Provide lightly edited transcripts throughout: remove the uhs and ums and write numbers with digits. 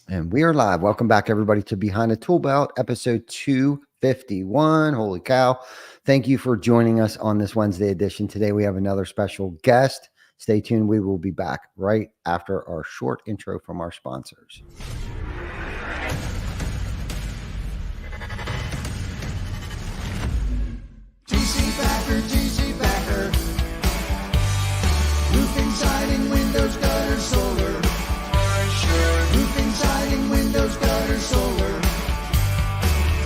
And we are live. Welcome back, everybody, to Behind the Tool Belt, episode 251. Holy cow. Thank you for joining us on this Wednesday edition. Today, we have another special guest. Stay tuned. We will be back right after our short intro from our sponsors. TC Backer. Roofing, siding, windows, gutter, solar. Roofing, siding, windows, gutter, solar.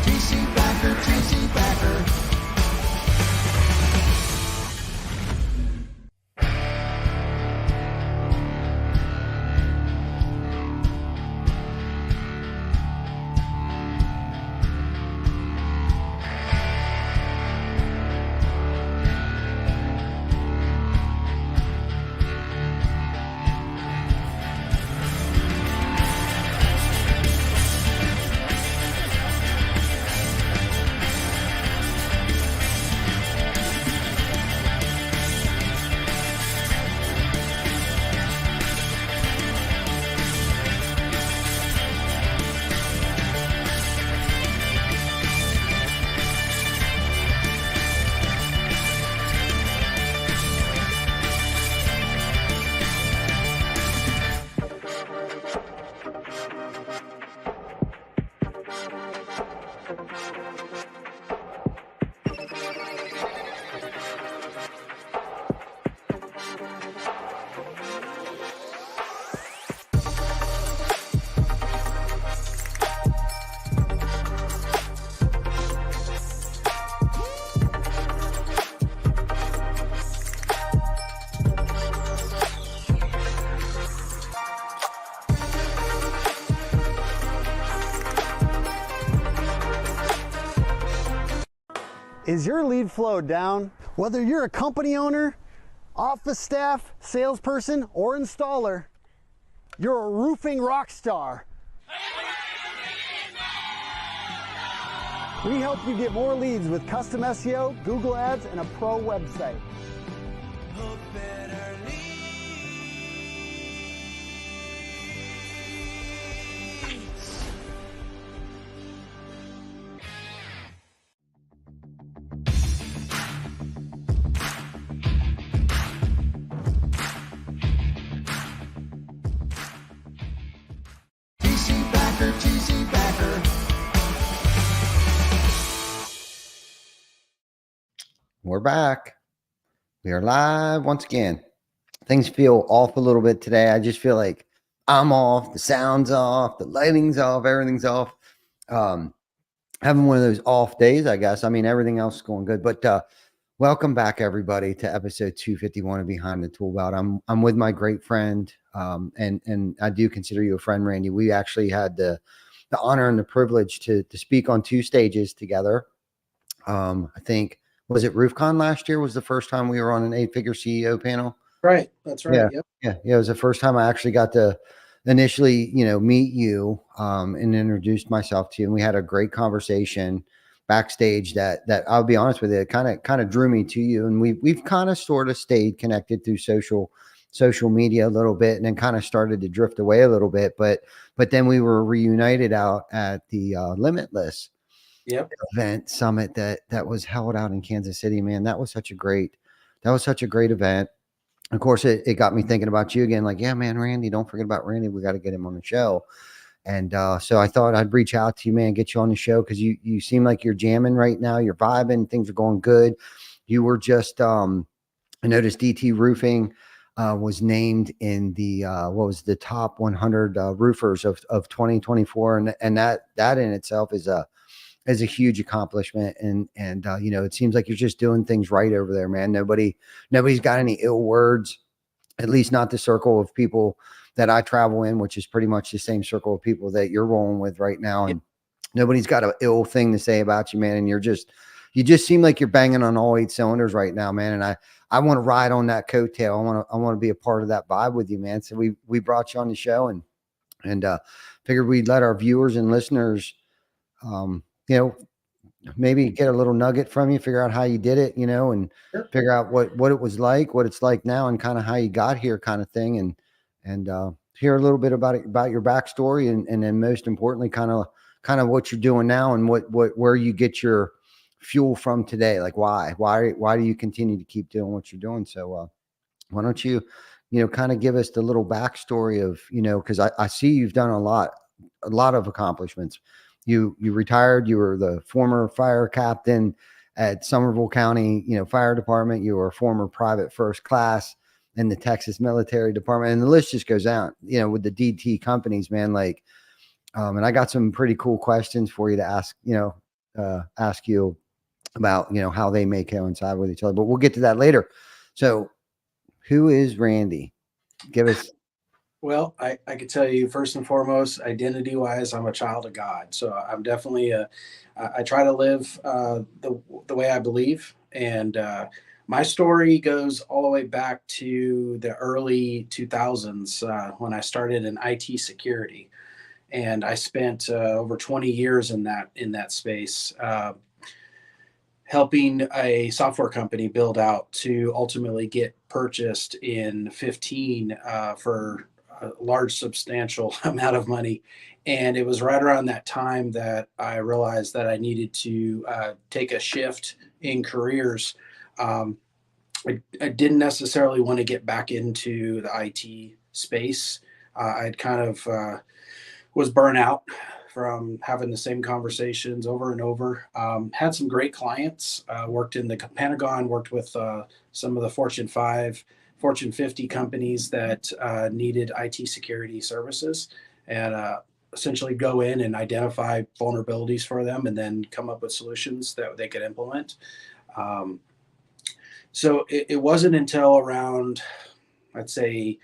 TC Backer. Is your lead flow down? Whether you're a company owner, office staff, salesperson, or installer, you're a roofing rock star. We help you get more leads with custom SEO, Google Ads, and a pro website. TC Backer. We're back. We are live once again. Things feel off a little bit today. I just feel like I'm off, the sound's off, the lighting's off, everything's off. Having one of those off days, I guess. I mean, everything else is going good. But welcome back, everybody, to episode 251 of Behind the Tool Belt. I'm with my great friend, and I do consider you a friend, Randy. We actually had the honor and the privilege to speak on two stages together. I think, was it RoofCon last year was the first time we were on an 8-figure CEO panel? Right. That's right. Yeah. Yep. Yeah. It was the first time I actually got to initially, meet you, and introduced myself to you. And we had a great conversation backstage that I'll be honest with you, it kind of drew me to you. And we've kind of sort of stayed connected through social media a little bit, and then kind of started to drift away a little bit. But then we were reunited out at the Limitless event summit that was held out in Kansas City. Man, that was such a great event. Of course, it got me thinking about you again. Like, yeah, man, Randy, don't forget about Randy. We got to get him on the show. And so I thought I'd reach out to you, man, get you on the show, because you seem like you're jamming right now. You're vibing. Things are going good. You were just, I noticed DT Roofing was named in the, what was the top 100 roofers of 2024. And that in itself is a huge accomplishment. And it seems like you're just doing things right over there, man. Nobody's got any ill words, at least not the circle of people that I travel in, which is pretty much the same circle of people that you're rolling with right now. And nobody's got an ill thing to say about you, man. And you just seem like you're banging on all 8 cylinders right now, man. And I want to ride on that coattail. I want to be a part of that vibe with you, man. So we brought you on the show and figured we'd let our viewers and listeners, maybe get a little nugget from you, figure out how you did it, and figure out what it was like, what it's like now, and kind of how you got here, kind of thing. And hear a little bit about your backstory, and then most importantly, kind of what you're doing now, and where you get your fuel from today. Like why do you continue to keep doing what you're doing? So why don't you, kind of give us the little backstory of, because I see you've done a lot of accomplishments. You retired. You were the former fire captain at Somerville County, Fire Department. You were a former private first class in the Texas Military Department, and the list just goes out. With the DT companies, man. Like, and I got some pretty cool questions for you to ask. Ask you about how they may coincide with each other, but we'll get to that later. So, who is Randy? Give us. Well, I could tell you first and foremost, identity wise, I'm a child of God. So I'm definitely I try to live the way I believe. And my story goes all the way back to the early 2000s when I started in IT security. And I spent over 20 years in that space, helping a software company build out to ultimately get purchased in 15 for a large, substantial amount of money. And it was right around that time that I realized that I needed to take a shift in careers. I didn't necessarily want to get back into the IT space. I'd kind of was burnt out from having the same conversations over and over. Had some great clients, worked in the Pentagon, worked with some of the Fortune 5, Fortune 50 companies that needed IT security services, and essentially go in and identify vulnerabilities for them and then come up with solutions that they could implement. So it wasn't until around, I'd say,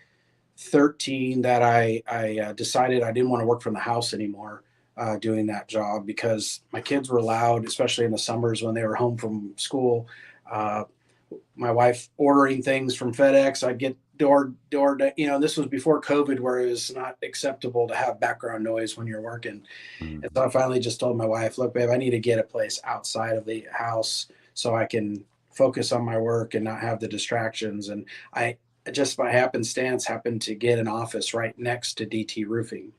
13 that I decided I didn't want to work from the house anymore doing that job, because my kids were loud, especially in the summers when they were home from school. My wife ordering things from FedEx, I'd get door, this was before COVID, where it was not acceptable to have background noise when you're working. And so I finally just told my wife, look, babe, I need to get a place outside of the house so I can focus on my work and not have the distractions. And I just by happenstance happened to get an office right next to DT Roofing.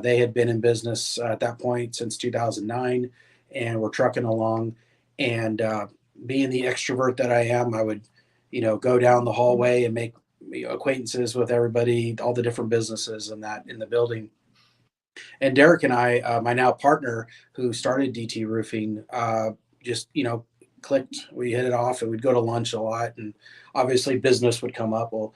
They had been in business at that point since 2009 and were trucking along. And being the extrovert that I am, I would, go down the hallway and make acquaintances with everybody, all the different businesses in the building. And Derek and I, my now partner who started DT Roofing, just, clicked. We hit it off, and we'd go to lunch a lot. And obviously business would come up. Well,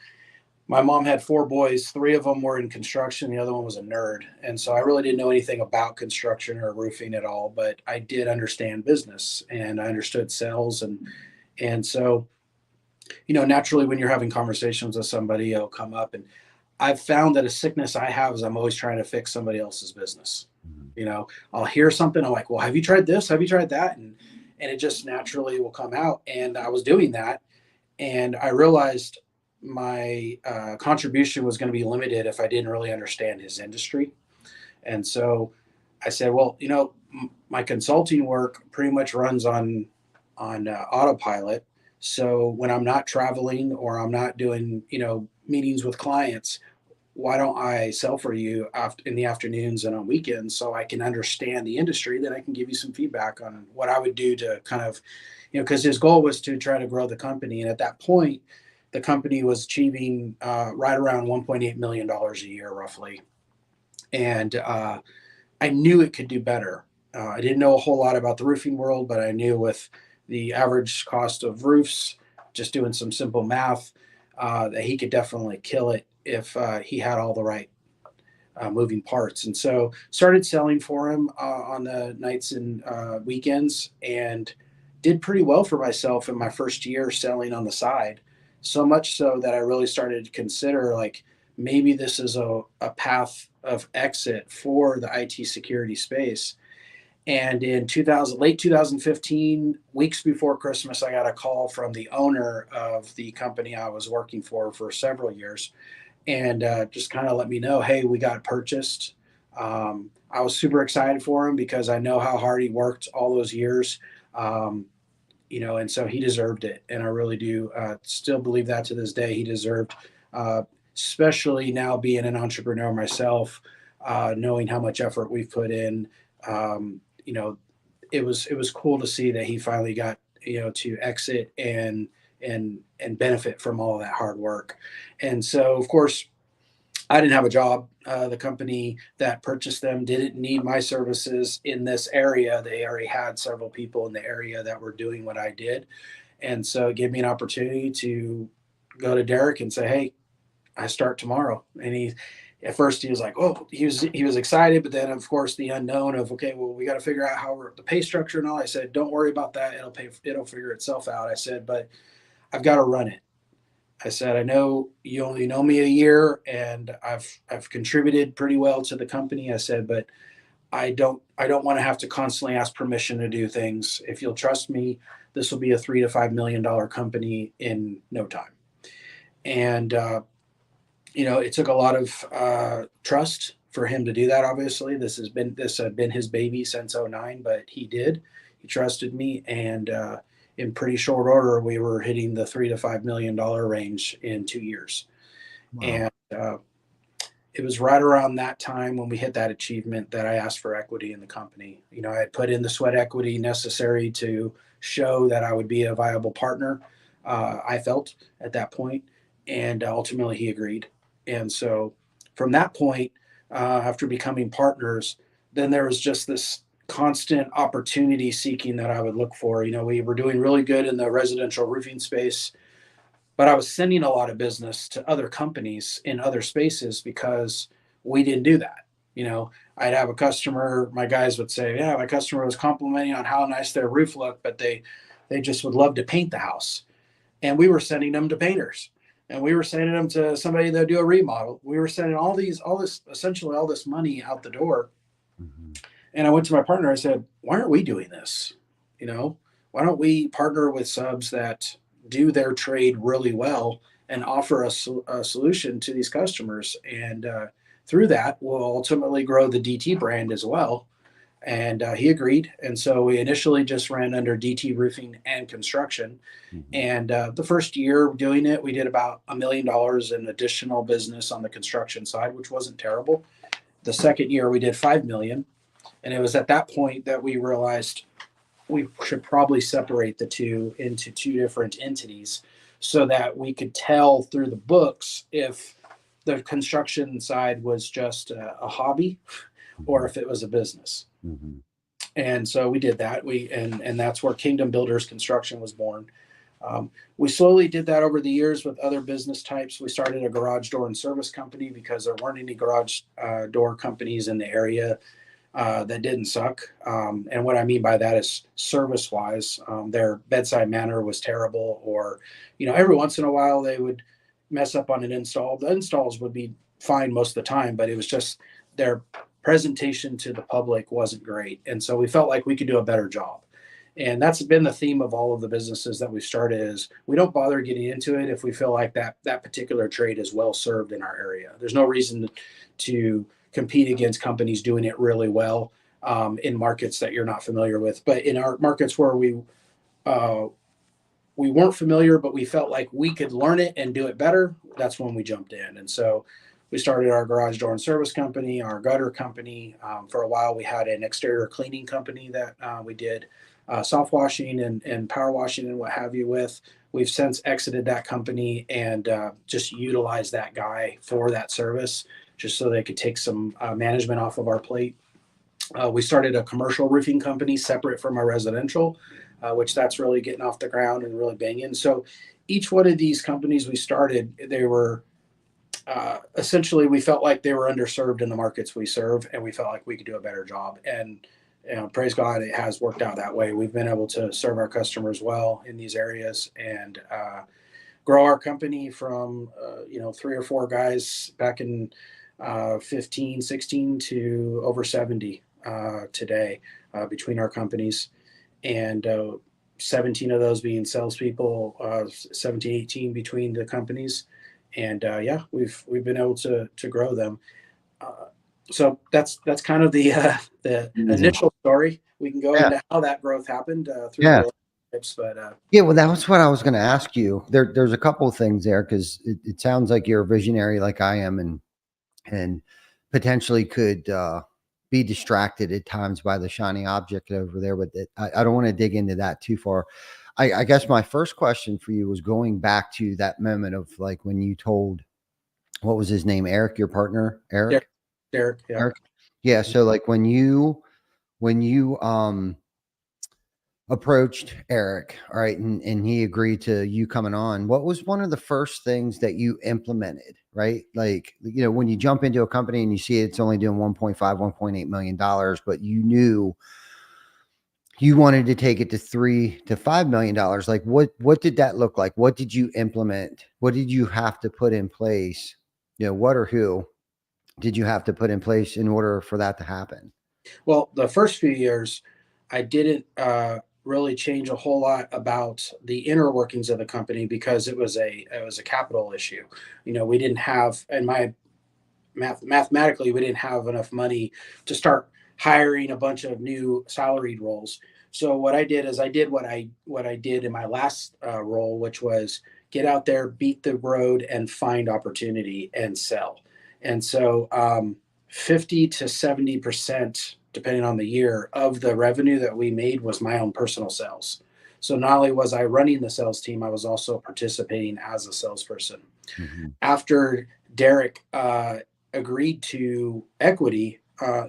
my mom had 4 boys. 3 of them were in construction. The other one was a nerd. And so I really didn't know anything about construction or roofing at all, but I did understand business and I understood sales. And so, naturally when you're having conversations with somebody, it'll come up. And I've found that a sickness I have is I'm always trying to fix somebody else's business. I'll hear something. I'm like, well, have you tried this? Have you tried that? And it just naturally will come out. And I was doing that. And I realized my contribution was going to be limited if I didn't really understand his industry. And so I said, well, my consulting work pretty much runs on autopilot. So when I'm not traveling or I'm not doing, meetings with clients, why don't I sell for you in the afternoons and on weekends so I can understand the industry? Then I can give you some feedback on what I would do to kind of, because his goal was to try to grow the company. And at that point, the company was achieving right around $1.8 million a year, roughly. And I knew it could do better. I didn't know a whole lot about the roofing world, but I knew with the average cost of roofs, just doing some simple math, that he could definitely kill it if he had all the right moving parts. And so started selling for him on the nights and weekends, and did pretty well for myself in my first year selling on the side. So much so that I really started to consider, like, maybe this is a path of exit for the IT security space. And in late 2015, weeks before Christmas, I got a call from the owner of the company I was working for several years, and just kind of let me know, hey, we got purchased. I was super excited for him because I know how hard he worked all those years. And so he deserved it. And I really do still believe that to this day. He deserved especially now being an entrepreneur myself, knowing how much effort we've put in. You know, it was cool to see that he finally got, to exit and benefit from all of that hard work. And so, of course, I didn't have a job. The company that purchased them didn't need my services in this area. They already had several people in the area that were doing what I did. And so it gave me an opportunity to go to Derek and say, "Hey, I start tomorrow." And at first he was like, "Oh," he was excited, but then of course the unknown of, okay, well, we got to figure out how the pay structure and all. I said, "Don't worry about that. It'll figure itself out." I said, "But I've got to run it." I said, "I know you only know me a year, and I've contributed pretty well to the company." I said, "But I don't want to have to constantly ask permission to do things. If you'll trust me, this will be a $3 to $5 million company in no time." And it took a lot of trust for him to do that. Obviously, this had been his baby since '09, but he did. He trusted me, and in pretty short order, we were hitting the $3 to $5 million range in 2 years. Wow. And it was right around that time when we hit that achievement that I asked for equity in the company. I had put in the sweat equity necessary to show that I would be a viable partner. I felt at that point, and ultimately he agreed. And so from that point, after becoming partners, then there was just this constant opportunity seeking that I would look for. We were doing really good in the residential roofing space, but I was sending a lot of business to other companies in other spaces because we didn't do that. I'd have a customer, my guys would say, "Yeah, my customer was complimenting on how nice their roof looked, but they just would love to paint the house." And we were sending them to painters, and we were sending them to somebody that would do a remodel. We were sending essentially all this money out the door. Mhm. And I went to my partner. I said, "Why aren't we doing this? Why don't we partner with subs that do their trade really well and offer a solution to these customers? And through that, we'll ultimately grow the DT brand as well." And he agreed. And so we initially just ran under DT Roofing and Construction. Mhm. And the first year doing it, we did about $1 million in additional business on the construction side, which wasn't terrible. The second year, we did 5 million. And it was at that point that we realized we should probably separate the two into two different entities so that we could tell through the books if the construction side was just a hobby or if it was a business. Mhm. And so we did that. And that's where Kingdom Builders Construction was born. We slowly did that over the years with other business types. We started a garage door and service company because there weren't any garage door companies in the area that didn't suck. And what I mean by that is service wise, their bedside manner was terrible, or, every once in a while they would mess up on an install. The installs would be fine most of the time, but it was just their presentation to the public wasn't great. And so we felt like we could do a better job. And that's been the theme of all of the businesses that we've started is we don't bother getting into it if we feel like that particular trade is well served in our area. There's no reason to compete against companies doing it really well in markets that you're not familiar with. But in our markets where we weren't familiar, but we felt like we could learn it and do it better, that's when we jumped in. And so we started our garage door and service company, our gutter company. For a while, we had an exterior cleaning company that we did soft washing and power washing and what have you with. We've since exited that company and just utilized that guy for that service, just so they could take some management off of our plate. We started a commercial roofing company separate from our residential, which that's really getting off the ground and really banging. So each one of these companies we started, they were essentially, we felt like they were underserved in the markets we serve, and we felt like we could do a better job. And praise God, it has worked out that way. We've been able to serve our customers well in these areas and grow our company from 3 or 4 guys back in 15, 16 to over 70 today between our companies, and 17 of those being salespeople, 17, 18 between the companies. And we've been able to grow them. So that's kind of the initial story. We can go into how that growth happened through Yeah. the types, but Yeah, well, that was what I was going to ask you. There's a couple of things there because it sounds like you're a visionary like I am, and potentially could be distracted at times by the shiny object over there. But I don't want to dig into that too far. I guess my first question for you was going back to that moment of like when you told, what was his name, Eric, your partner, Derek, Eric, Derek, yeah. Eric. Yeah. So like when you approached Eric, all right, and he agreed to you coming on, what was one of the first things that you implemented, right? Like, when you jump into a company and you see it's only doing 1.5, $1.8 million, but you knew you wanted to take it to $3 to $5 million. Like, what did that look like? What did you implement? What did you have to put in place? What or who did you have to put in place in order for that to happen? Well, the first few years, I didn't really change a whole lot about the inner workings of the company because it was a capital issue. We didn't have, in my mathematically, we didn't have enough money to start hiring a bunch of new salaried roles. So what I did is I did what I did in my last role, which was get out there, beat the road, and find opportunity and sell. And so 50 to 70%, depending on the year, of the revenue that we made was my own personal sales. So not only was I running the sales team, I was also participating as a salesperson. Mm-hmm. After Derek agreed to equity,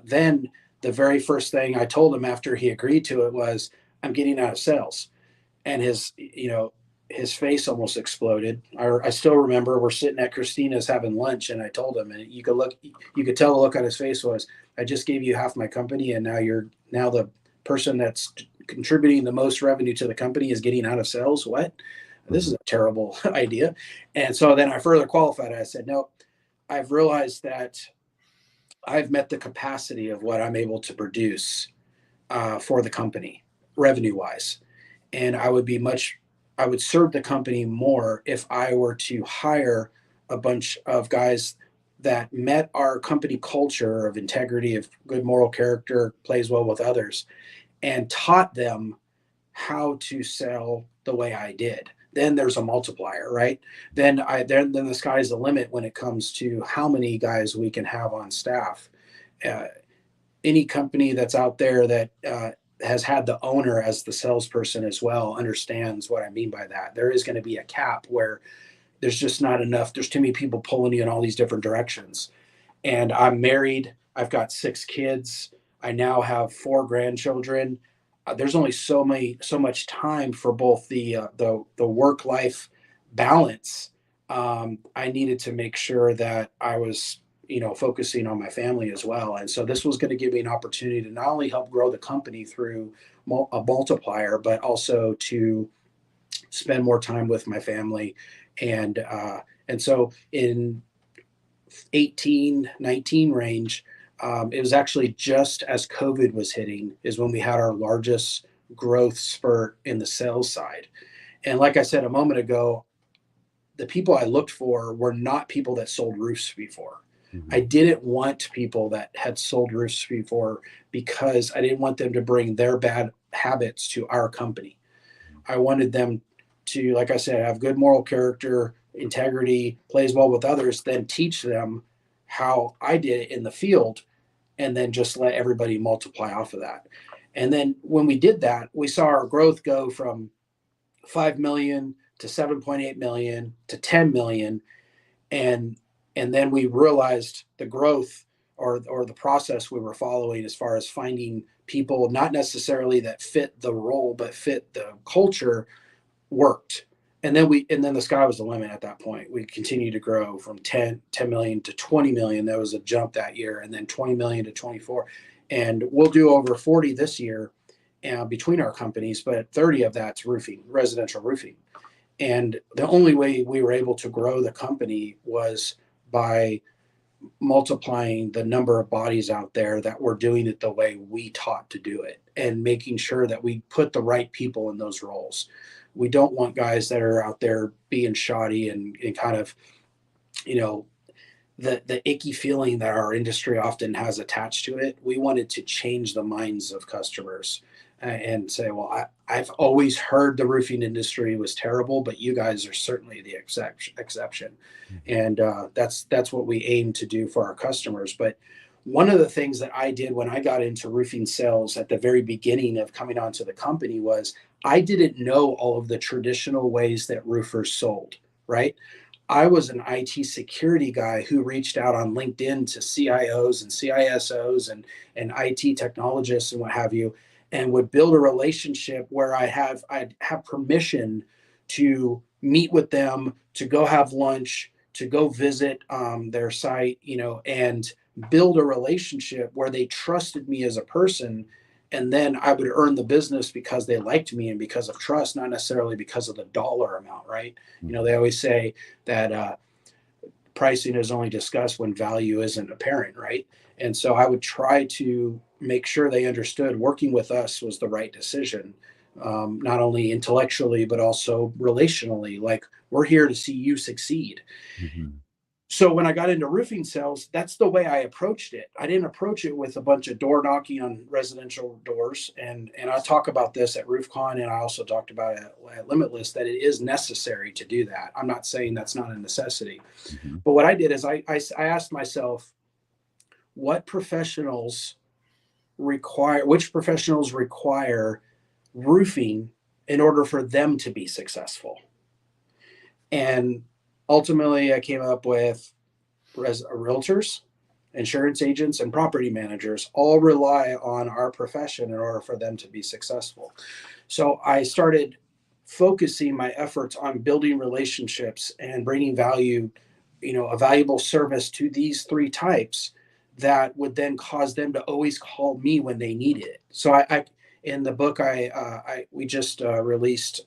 then the very first thing I told him after he agreed to it was, "I'm getting out of sales," and his face almost exploded. I still remember we're sitting at Christina's having lunch, and I told him, and you could tell the look on his face was, "I just gave you half my company, and now the person that's contributing the most revenue to the company is getting out of sales. What? This is a terrible idea." And so then I further qualified it. I said, "No, I've realized that I've met the capacity of what I'm able to produce for the company, revenue wise, and I would serve the company more if I were to hire a bunch of guys that met our company culture of integrity, of good moral character, plays well with others, and taught them how to sell the way I did." Then there's a multiplier, right? Then the sky's the limit when it comes to how many guys we can have on staff. Uh, any company that's out there that has had the owner as the salesperson as well understands what I mean by that. There is going to be a cap where there's just not enough. There's too many people pulling you in all these different directions. And I'm married. I've got 6 kids. I now have 4 grandchildren. There's only so much time for both the work life balance. I needed to make sure that I was focusing on my family as well, and so this was going to give me an opportunity to not only help grow the company through a multiplier, but also to spend more time with my family, and so in 18-19 range, it was actually just as COVID was hitting is when we had our largest growth spurt in the sales side. And like I said a moment ago, the people I looked for were not people that sold roofs before. Mm-hmm. I didn't want people that had sold roofs before because I didn't want them to bring their bad habits to our company. I wanted them to, like I said, have good moral character, integrity, plays well with others, then teach them how I did it in the field, and then just let everybody multiply off of that. And then when we did that, we saw our growth go from 5 million to 7.8 million to 10 million. And then we realized the growth or the process we were following as far as finding people, not necessarily that fit the role, but fit the culture, worked. And then the sky was the limit at that point. We continued to grow from 10 million to 20 million. That was a jump that year. And then 20 million to 24. And we'll do over 40 this year between our companies, but 30 of that's roofing, residential roofing. And the only way we were able to grow the company was by multiplying the number of bodies out there that were doing it the way we taught to do it, and making sure that we put the right people in those roles. We don't want guys that are out there being shoddy and kind of, the icky feeling that our industry often has attached to it. We wanted to change the minds of customers. and say, well, I've always heard the roofing industry was terrible, but you guys are certainly the exception. And that's what we aim to do for our customers. But one of the things that I did when I got into roofing sales at the very beginning of coming onto the company was I didn't know all of the traditional ways that roofers sold, right? I was an IT security guy who reached out on LinkedIn to CIOs and CISOs and IT technologists and what have you, and would build a relationship where I'd have permission to meet with them, to go have lunch, to go visit their site, and build a relationship where they trusted me as a person. And then I would earn the business because they liked me and because of trust, not necessarily because of the dollar amount, right? They always say that pricing is only discussed when value isn't apparent, right? And so I would try to make sure they understood working with us was the right decision, not only intellectually, but also relationally. Like, we're here to see you succeed. So when I got into roofing sales, that's the way I approached it. I didn't approach it with a bunch of door knocking on residential doors. And I talk about this at RoofCon, and I also talked about it at Limitless, that it is necessary to do that. I'm not saying that's not a necessity. But what I did is I asked myself, which professionals require roofing in order for them to be successful? And ultimately, I came up with realtors, insurance agents, and property managers all rely on our profession in order for them to be successful. So I started focusing my efforts on building relationships and bringing value, a valuable service to these three types that would then cause them to always call me when they needed it. So I in the book we just released.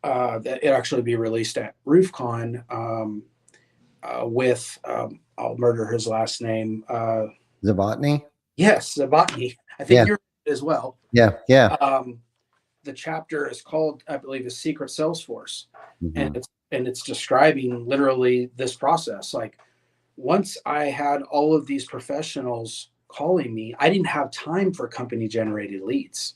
That it actually be released at RoofCon with I'll murder his last name. Zabatny. Yes, Zabatny. I think you're as well. Yeah. The chapter is called, I believe, "A Secret Sales Force," and it's describing literally this process. Like, once I had all of these professionals calling me, I didn't have time for company generated leads.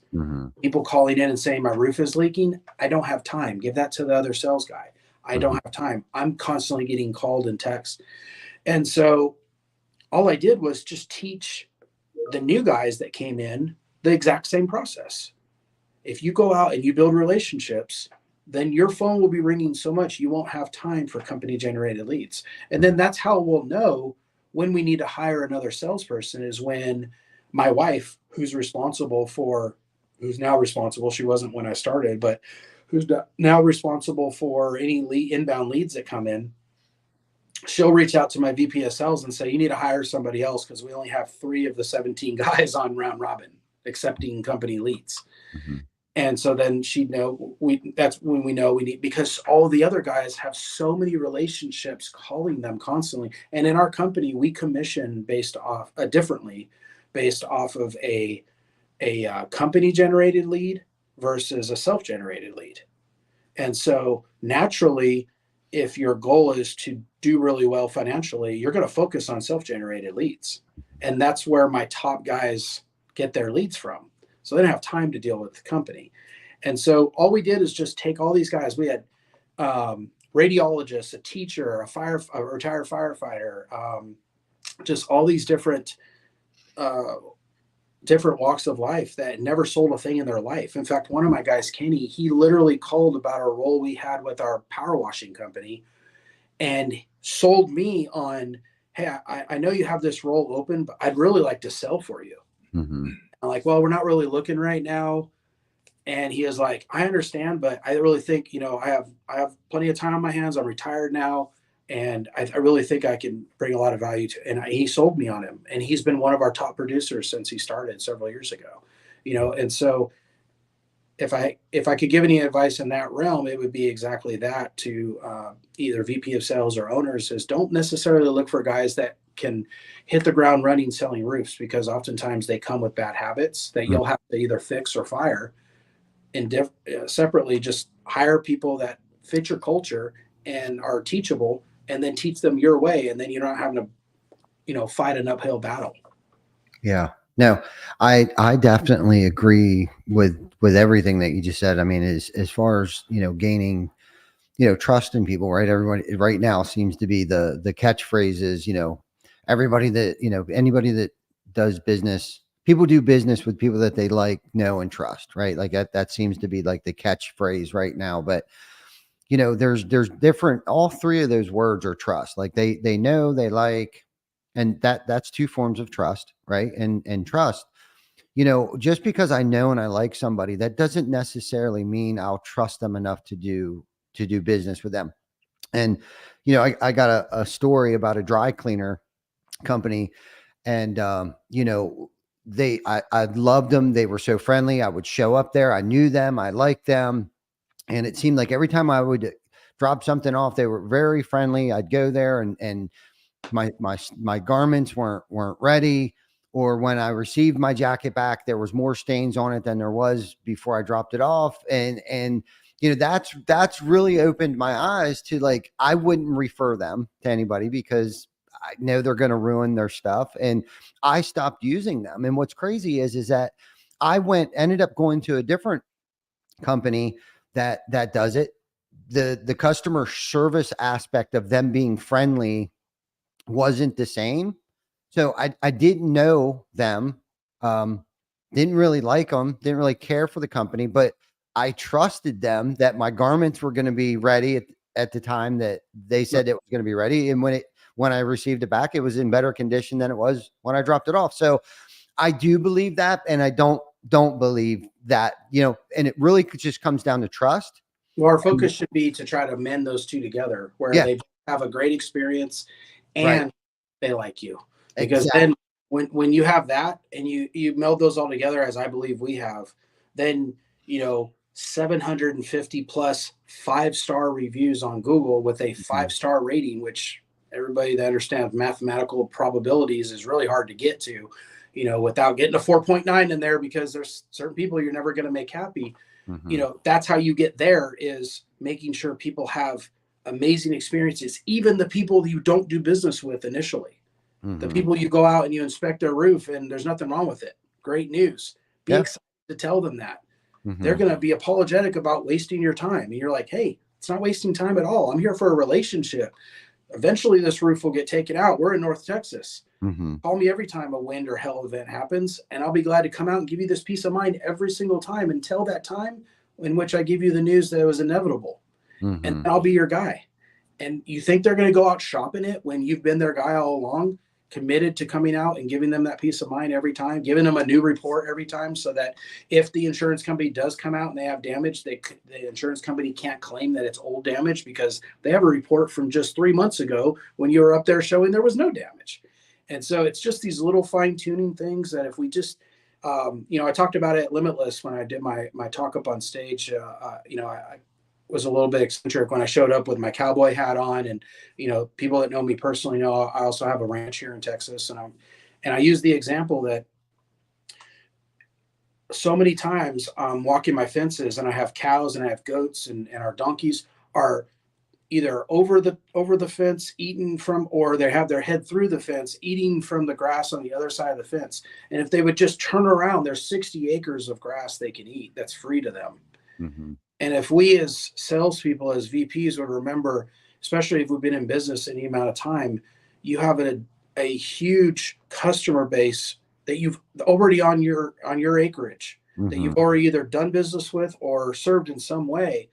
People calling in and saying my roof is leaking. I don't have time. Give that to the other sales guy. I don't have time. I'm constantly getting called and text. And so all I did was just teach the new guys that came in the exact same process. If you go out and you build relationships, then your phone will be ringing so much you won't have time for company generated leads. And then that's how we'll know when we need to hire another salesperson, is when my wife, who's now responsible, she wasn't when I started, but who's now responsible for any inbound leads that come in, she'll reach out to my VP of sales and say, you need to hire somebody else because we only have 3 of the 17 guys on round robin accepting company leads. And so then she'd know that's when we know we need, because all the other guys have so many relationships calling them constantly. And in our company, we commission based off differently, based off of a company generated lead versus a self-generated lead. And so naturally, if your goal is to do really well financially, you're going to focus on self-generated leads. And that's where my top guys get their leads from. So they don't have time to deal with the company. And so all we did is just take all these guys. We had radiologists, a teacher, a retired firefighter, just all these different walks of life that never sold a thing in their life. In fact, one of my guys, Kenny, he literally called about a role we had with our power washing company and sold me on, hey, I know you have this role open, but I'd really like to sell for you. I'm like, well, we're not really looking right now. And he is like, I understand, but I really think, I have plenty of time on my hands. I'm retired now. And I really think I can bring a lot of value to, and he sold me on him. And he's been one of our top producers since he started several years ago, and so if I could give any advice in that realm, it would be exactly that to either VP of sales or owners, is don't necessarily look for guys that can hit the ground running selling roofs, because oftentimes they come with bad habits that you'll have to either fix or fire. And separately, just hire people that fit your culture and are teachable, and then teach them your way. And then you're not having to, fight an uphill battle. Yeah. No, I definitely agree with everything that you just said. I mean, as far as, gaining, trust in people, right? Everyone right now seems to be the catchphrase is, everybody that, anybody that does business, people do business with people that they like, know, and trust, right? Like that seems to be like the catchphrase right now. But there's different, all three of those words are trust. Like they know, they like, and that's two forms of trust, right? And trust, just because I know and I like somebody, that doesn't necessarily mean I'll trust them enough to do business with them. And I got a story about a dry cleaner company, and I loved them. They were so friendly. I would show up there. I knew them. I liked them. And it seemed like every time I would drop something off, they were very friendly. I'd go there, and my garments weren't ready, or when I received my jacket back, there was more stains on it than there was before I dropped it off. And that's really opened my eyes to, like, I wouldn't refer them to anybody because I know they're going to ruin their stuff, and I stopped using them. And what's crazy is that ended up going to a different company that does it. The customer service aspect of them being friendly wasn't the same. So I didn't know them, um, didn't really like them, didn't really care for the company, but I trusted them that my garments were going to be ready at the time that they said it was going to be ready. And when I received it back, it was in better condition than it was when I dropped it off. So I do believe that, and I don't believe that, and it really just comes down to trust. Well, our focus should be to try to mend those two together, where Yeah, they have a great experience right. and they like you. Because Exactly. then when you have that and you meld those all together, as I believe we have, then 750 plus 5-star reviews on Google with a Mhm. 5-star rating, which everybody that understands mathematical probabilities is really hard to get to, without getting a 4.9 in there, because there's certain people you're never going to make happy. Mhm. That's how you get there, is making sure people have amazing experiences, even the people you don't do business with initially. The Mhm. people you go out and you inspect their roof and there's nothing wrong with it. Great news. Be Yeah. excited to tell them that. They're Mhm. going to be apologetic about wasting your time. And you're like, hey, it's not wasting time at all. I'm here for a relationship. Eventually, this roof will get taken out. We're in North Texas. Mhm. Call me every time a wind or hail event happens, and I'll be glad to come out and give you this peace of mind every single time until that time in which I give you the news that it was inevitable. And Mhm. I'll be your guy. And you think they're going to go out shopping it when you've been their guy all along, committed to coming out and giving them that peace of mind every time, giving them a new report every time, so that if the insurance company does come out and they have damage, the insurance company can't claim that it's old damage because they have a report from just 3 months ago when you were up there showing there was no damage. And so it's just these little fine tuning things that if we just, I talked about it at Limitless when I did my talk up on stage. I was a little bit eccentric when I showed up with my cowboy hat on, and people that know me personally know I also have a ranch here in Texas, and I use the example that so many times I'm walking my fences and I have cows and I have goats, and our donkeys are either over the fence eating from, or they have their head through the fence eating from the grass on the other side of the fence. And if they would just turn around, there's 60 acres of grass they can eat that's free to them. Mhm. And if we as salespeople, as VPs, would remember, especially if we've been in business any amount of time, you have a huge customer base that you've already on your acreage, that you've Mhm. already either done business with or served in some way,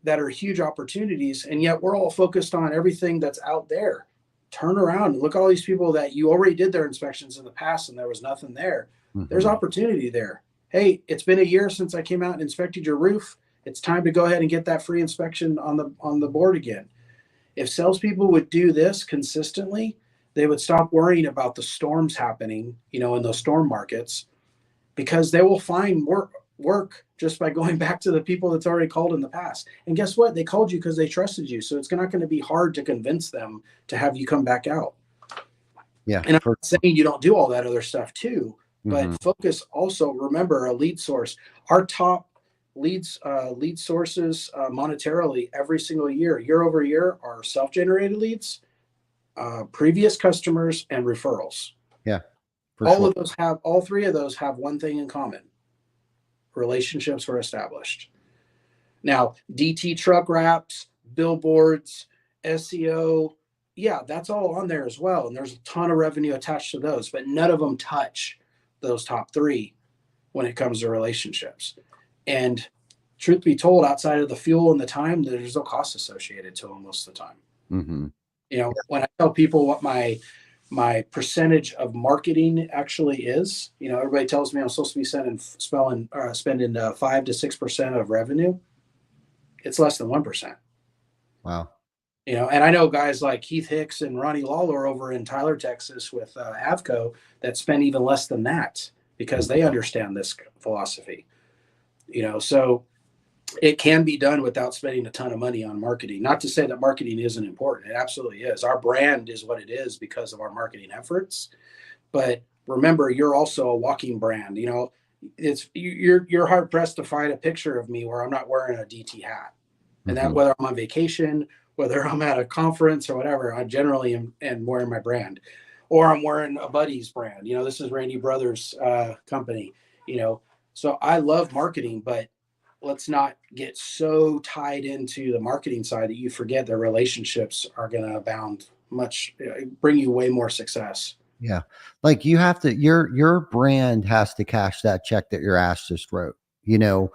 that are huge opportunities. And yet we're all focused on everything that's out there. Turn around and look at all these people that you already did their inspections in the past and there was nothing there. There's Mhm. opportunity there. Hey, it's been a year since I came out and inspected your roof. It's time to go ahead and get that free inspection on the board again. If salespeople would do this consistently, they would stop worrying about the storms happening, in those storm markets, because they will find work just by going back to the people that's already called in the past. And guess what? They called you because they trusted you. So it's not going to be hard to convince them to have you come back out. Yeah. And I'm For not saying you don't do all that other stuff too, but Mhm. focus also, remember, a lead source. Our top lead sources monetarily every single year over year, are self-generated leads, previous customers, and referrals. Yeah. For sure. All three of those have one thing in common. Relationships were established. Now, DT truck wraps, billboards, SEO, yeah, that's all on there as well. And there's a ton of revenue attached to those, but none of them touch those top three when it comes to relationships. And truth be told, outside of the fuel and the time, there's no cost associated to them most of the time. Mm-hmm. You know, when I tell people what my percentage of marketing actually is, you know, everybody tells me I'm supposed to be spending 5 to 6% of revenue. It's less than 1%. Wow. You know, and I know guys like Keith Hicks and Ronnie Lawler over in Tyler, Texas with Avco that spend even less than that because they understand this philosophy. You know, so it can be done without spending a ton of money on marketing. Not to say that marketing isn't important. It absolutely is. Our brand is what it is because of our marketing efforts. But remember, you're also a walking brand. You know, you're hard pressed to find a picture of me where I'm not wearing a DT hat. And that whether I'm on vacation, whether I'm at a conference or whatever, I generally am wearing my brand, or I'm wearing a buddy's brand. You know, this is Randy Brothers company. You know, so I love marketing, but let's not get so tied into the marketing side that you forget that relationships are going to abound bring you way more success. Yeah. Like you have to, your brand has to cash that check that your ass just wrote, you know.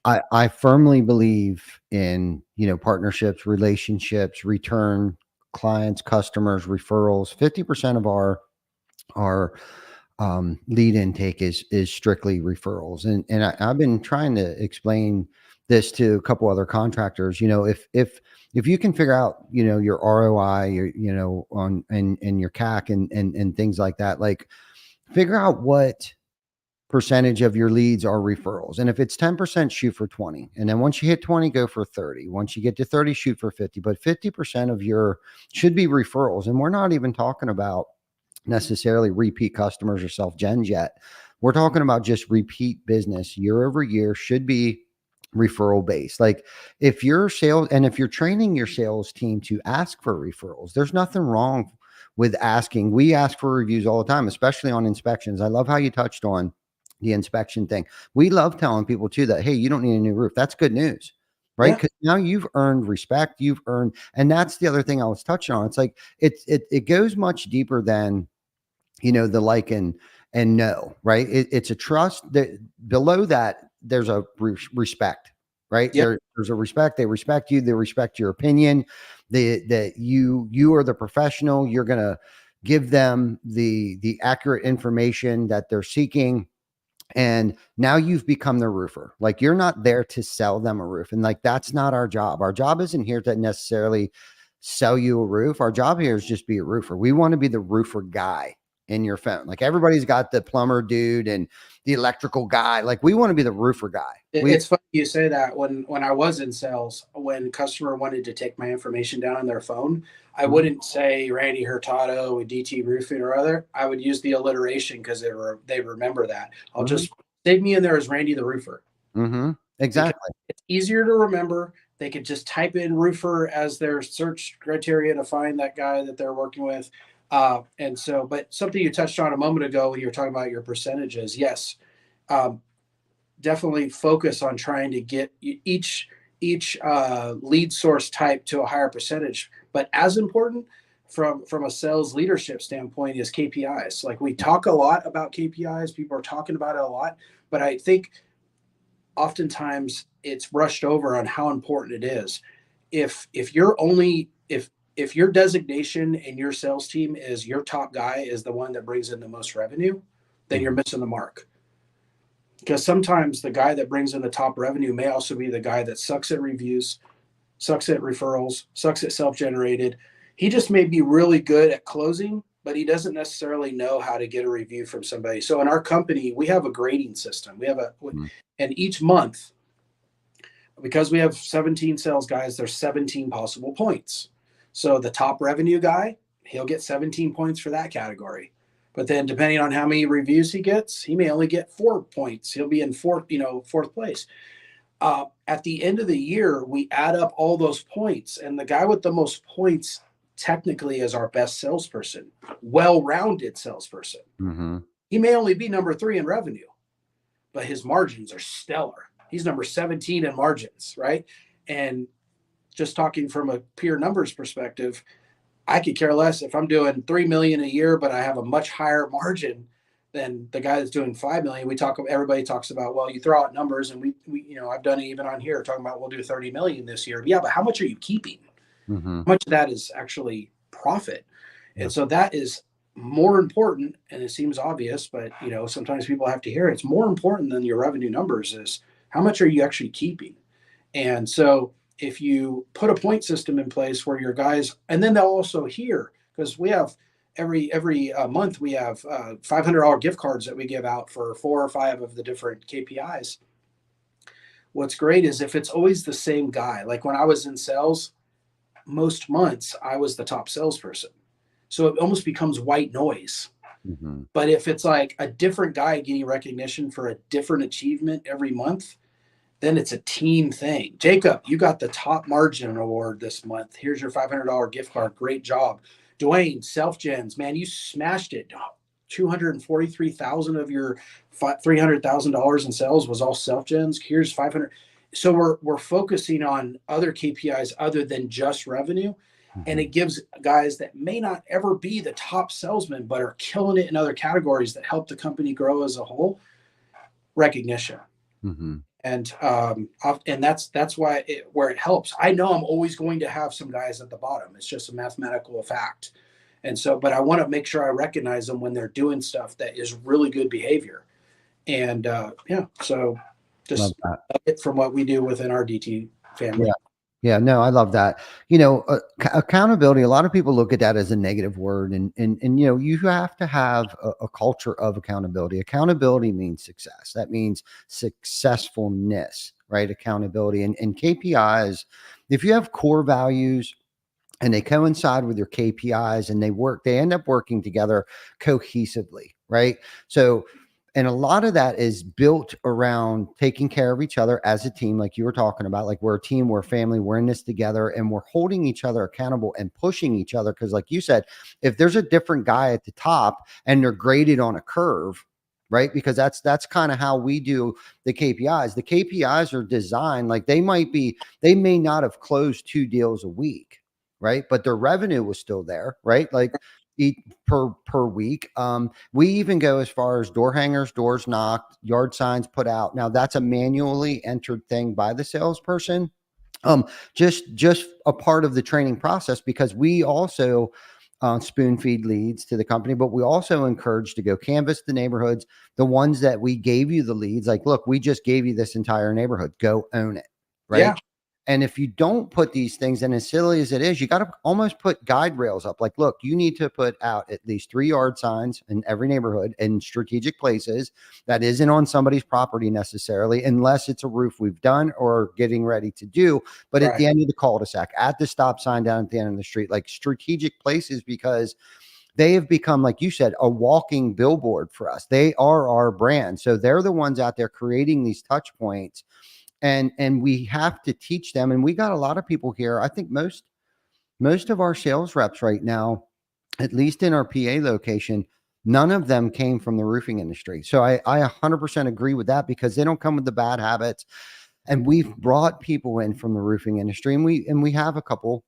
I firmly believe in, you know, partnerships, relationships, return clients, customers, referrals. 50% of our lead intake is strictly referrals. And I've been trying to explain this to a couple other contractors. You know, if you can figure out, you know, your ROI, you know, on and your CAC and things like that, like figure out what percentage of your leads are referrals. And if it's 10%, shoot for 20. And then once you hit 20, go for 30. Once you get to 30, shoot for 50. But 50% of your should be referrals. And we're not even talking about necessarily repeat customers or self-gens yet. We're talking about just repeat business year over year should be referral based. Like if you're if you're training your sales team to ask for referrals, there's nothing wrong with asking. We ask for reviews all the time, especially on inspections. I love how you touched on the inspection thing. We love telling people too that, hey, you don't need a new roof. That's good news, right? Because now you've earned respect. You've earned, and that's the other thing I was touching on. It's like it goes much deeper than, you know, the like and no, right? It's a trust that below that there's a respect, right? Yep. There's a respect. They respect you. They respect your opinion. That you are the professional. You're gonna give them the accurate information that they're seeking. And now you've become the roofer. Like you're not there to sell them a roof. And like, that's not our job. Our job isn't here to necessarily sell you a roof. Our job here is just be a roofer. We want to be the roofer guy in your phone. Like everybody's got the plumber dude and the electrical guy. Like we want to be the roofer guy. It's funny you say that. When I was in sales, when customer wanted to take my information down on their phone, I wouldn't say Randy Hurtado with DT Roofing or other. I would use the alliteration because they remember that. I'll just save me in there as Randy the Roofer. Exactly. Because it's easier to remember. They could just type in roofer as their search criteria to find that guy that they're working with. And so, but something you touched on a moment ago when you were talking about your percentages, yes, definitely focus on trying to get each lead source type to a higher percentage. But as important from a sales leadership standpoint is KPIs. Like we talk a lot about KPIs, people are talking about it a lot, but I think oftentimes it's brushed over on how important it is. If your designation and your sales team is your top guy is the one that brings in the most revenue, then you're missing the mark. Because sometimes the guy that brings in the top revenue may also be the guy that sucks at reviews, sucks at referrals, sucks at self-generated. He just may be really good at closing, but he doesn't necessarily know how to get a review from somebody. So in our company, we have a grading system. And each month, because we have 17 sales guys, there's 17 possible points. So the top revenue guy, he'll get 17 points for that category. But then depending on how many reviews he gets, he may only get 4 points. He'll be in fourth place. At the end of the year, we add up all those points, and the guy with the most points technically is our best salesperson, well-rounded salesperson. Mm-hmm. He may only be number 3 in revenue, but his margins are stellar. He's number 17 in margins, right? And just talking from a pure numbers perspective, I could care less if I'm doing 3 million a year, but I have a much higher margin than the guy that's doing 5 million. Everybody talks about, well, you throw out numbers, and we I've done it even on here talking about we'll do 30 million this year. Yeah, but how much are you keeping? Mm-hmm. How much of that is actually profit? Yeah. And so that is more important, and it seems obvious, but sometimes people have to hear it. It's more important than your revenue numbers is how much are you actually keeping? And so if you put a point system in place where your guys, and then they'll also hear, because we have every month we have $500 gift cards that we give out for 4 or 5 of the different KPIs. What's great is if it's always the same guy. Like when I was in sales, most months I was the top salesperson, so it almost becomes white noise. Mm-hmm. But if it's like a different guy getting recognition for a different achievement every month, then it's a team thing. Jacob, you got the top margin award this month. Here's your $500 gift card. Great job. Dwayne, self-gens, man, you smashed it. 243,000 of your $300,000 in sales was all self-gens. Here's 500. So we're focusing on other KPIs other than just revenue. Mm-hmm. And it gives guys that may not ever be the top salesman, but are killing it in other categories that help the company grow as a whole, recognition. Mm-hmm. And that's why where it helps. I know I'm always going to have some guys at the bottom. It's just a mathematical fact. And so, but I want to make sure I recognize them when they're doing stuff that is really good behavior. And so just it from what we do within our DT family. Yeah. Yeah, no, I love that. Accountability, a lot of people look at that as a negative word, and you have to have a culture of accountability. Accountability means success. That means successfulness, right? Accountability and KPIs. If you have core values and they coincide with your KPIs and they end up working together cohesively, right? So, and a lot of that is built around taking care of each other as a team, like you were talking about. Like we're a team, we're a family, we're in this together, and we're holding each other accountable and pushing each other. Because, like you said, if there's a different guy at the top and they're graded on a curve, right? Because that's kind of how we do the KPIs. The KPIs are designed like they may not have closed 2 deals a week, right? But their revenue was still there, right? Like per week. We even go as far as door hangers, doors knocked, yard signs put out. Now that's a manually entered thing by the salesperson. Just a part of the training process, because we also spoon feed leads to the company, but we also encourage to go canvas the neighborhoods, the ones that we gave you the leads. Like, look, we just gave you this entire neighborhood. Go own it, right? Yeah. And if you don't put these things, and as silly as it is, you got to almost put guide rails up. Like, look, you need to put out at least 3 yard signs in every neighborhood in strategic places that isn't on somebody's property necessarily, unless it's a roof we've done or getting ready to do. But at the end of the cul-de-sac, at the stop sign down at the end of the street, like strategic places, because they have become, like you said, a walking billboard for us. They are our brand. So they're the ones out there creating these touch points. And we have to teach them. And we got a lot of people here. I think most of our sales reps right now, at least in our PA location, none of them came from the roofing industry. So I 100% agree with that, because they don't come with the bad habits. And we've brought people in from the roofing industry, and we have a couple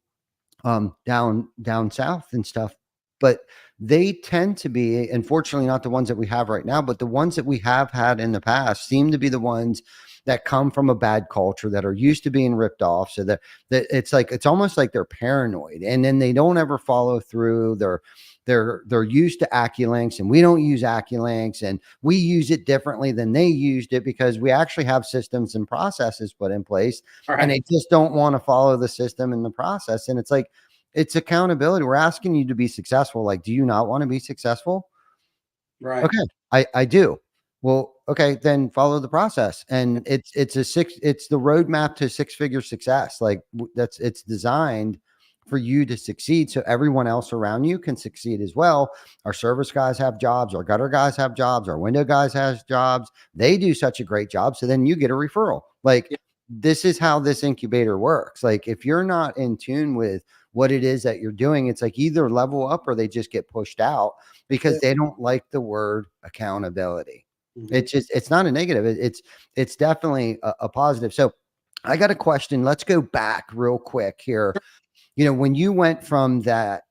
down south and stuff, but they tend to be, unfortunately, not the ones that we have right now, but the ones that we have had in the past seem to be the ones that come from a bad culture, that are used to being ripped off. So that it's almost like they're paranoid, and then they don't ever follow through. They're used to AccuLinks, and we don't use AccuLinks, and we use it differently than they used it, because we actually have systems and processes put in place, and they just don't want to follow the system and the process. And it's like, it's accountability. We're asking you to be successful. Like, do you not want to be successful? Right. Okay. I do. Well, okay, then follow the process. And it's the roadmap to 6-figure success. Like it's designed for you to succeed, so everyone else around you can succeed as well. Our service guys have jobs, our gutter guys have jobs, our window guys has jobs. They do such a great job. So then you get a referral. Like, this is how this incubator works. Like, if you're not in tune with what it is that you're doing. It's like either level up or they just get pushed out because they don't like the word accountability. It's just, it's not a negative. It's definitely a positive. So I got a question. Let's go back real quick here. When you went from that,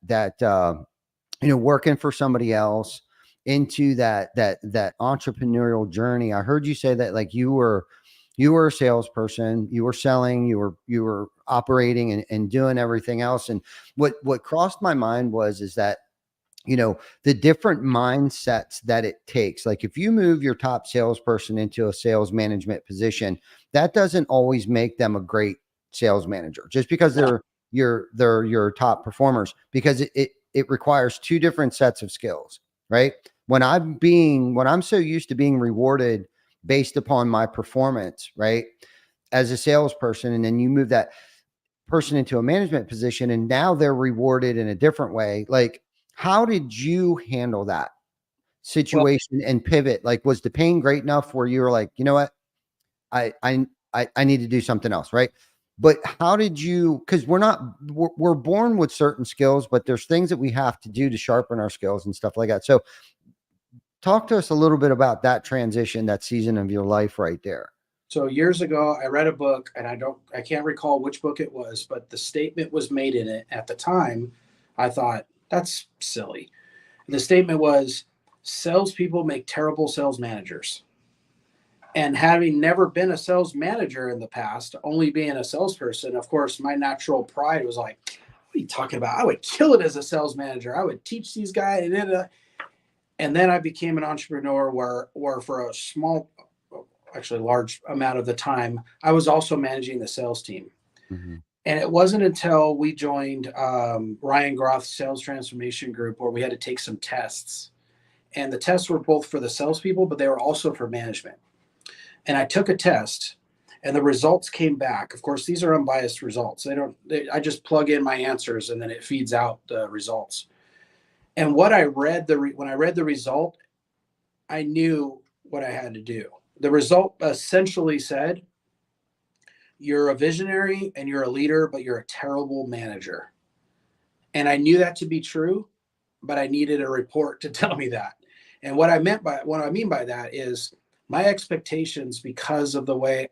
working for somebody else into that entrepreneurial journey, I heard you say that like you were a salesperson, you were selling, you were operating and doing everything else. And what crossed my mind is that, the different mindsets that it takes. Like if you move your top salesperson into a sales management position, that doesn't always make them a great sales manager just because they're your top performers, because it requires two different sets of skills, right? When I'm so used to being rewarded based upon my performance, right, as a salesperson, and then you move that person into a management position and now they're rewarded in a different way. Like, how did you handle that situation and pivot? Like, was the pain great enough where you were like, you know what, I need to do something else, right? But how did you, because we're born with certain skills, but there's things that we have to do to sharpen our skills and stuff like that. So talk to us a little bit about that transition, that season of your life right there. So years ago, I read a book, and I can't recall which book it was, but the statement was made in it at the time. I thought, that's silly. The statement was, salespeople make terrible sales managers. And having never been a sales manager in the past, only being a salesperson, of course, my natural pride was like, what are you talking about? I would kill it as a sales manager. I would teach these guys. And then I became an entrepreneur where for a small, actually large amount of the time, I was also managing the sales team. Mm-hmm. And it wasn't until we joined Ryan Groth's sales transformation group where we had to take some tests. And the tests were both for the salespeople, but they were also for management. And I took a test and the results came back. Of course, these are unbiased results. I just plug in my answers and then it feeds out the results. And what I read, when I read the result, I knew what I had to do. The result essentially said, you're a visionary and you're a leader, but you're a terrible manager. And I knew that to be true, but I needed a report to tell me that. And what I mean by that is my expectations, because of the way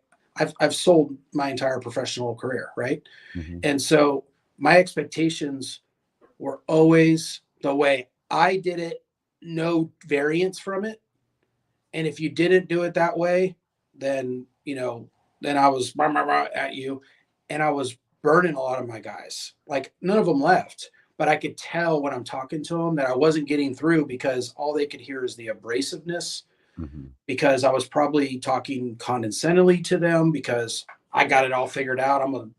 I've sold my entire professional career, right? Mm-hmm. And so my expectations were always the way I did it, no variance from it. And if you didn't do it that way, then I was at you, and I was burning a lot of my guys. Like, none of them left, but I could tell when I'm talking to them that I wasn't getting through because all they could hear is the abrasiveness. Mm-hmm. Because I was probably talking condescendingly to them because I got it all figured out. I'm a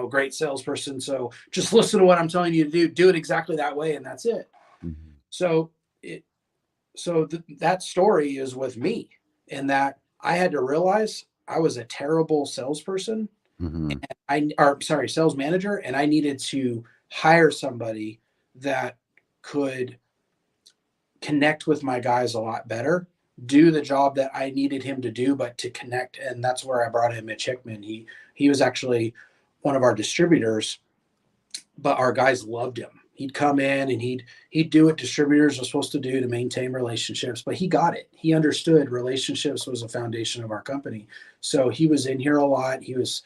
great salesperson. So just listen to what I'm telling you to do it exactly that way. And that's it. Mm-hmm. So that story is with me, in that I had to realize I was a terrible salesperson, mm-hmm. Sales manager. And I needed to hire somebody that could connect with my guys a lot better, do the job that I needed him to do, but to connect. And that's where I brought in Mitch Hickman. He was actually one of our distributors, but our guys loved him. He'd come in and he'd do what distributors are supposed to do to maintain relationships, but he got it. He understood relationships was a foundation of our company. So he was in here a lot. He was,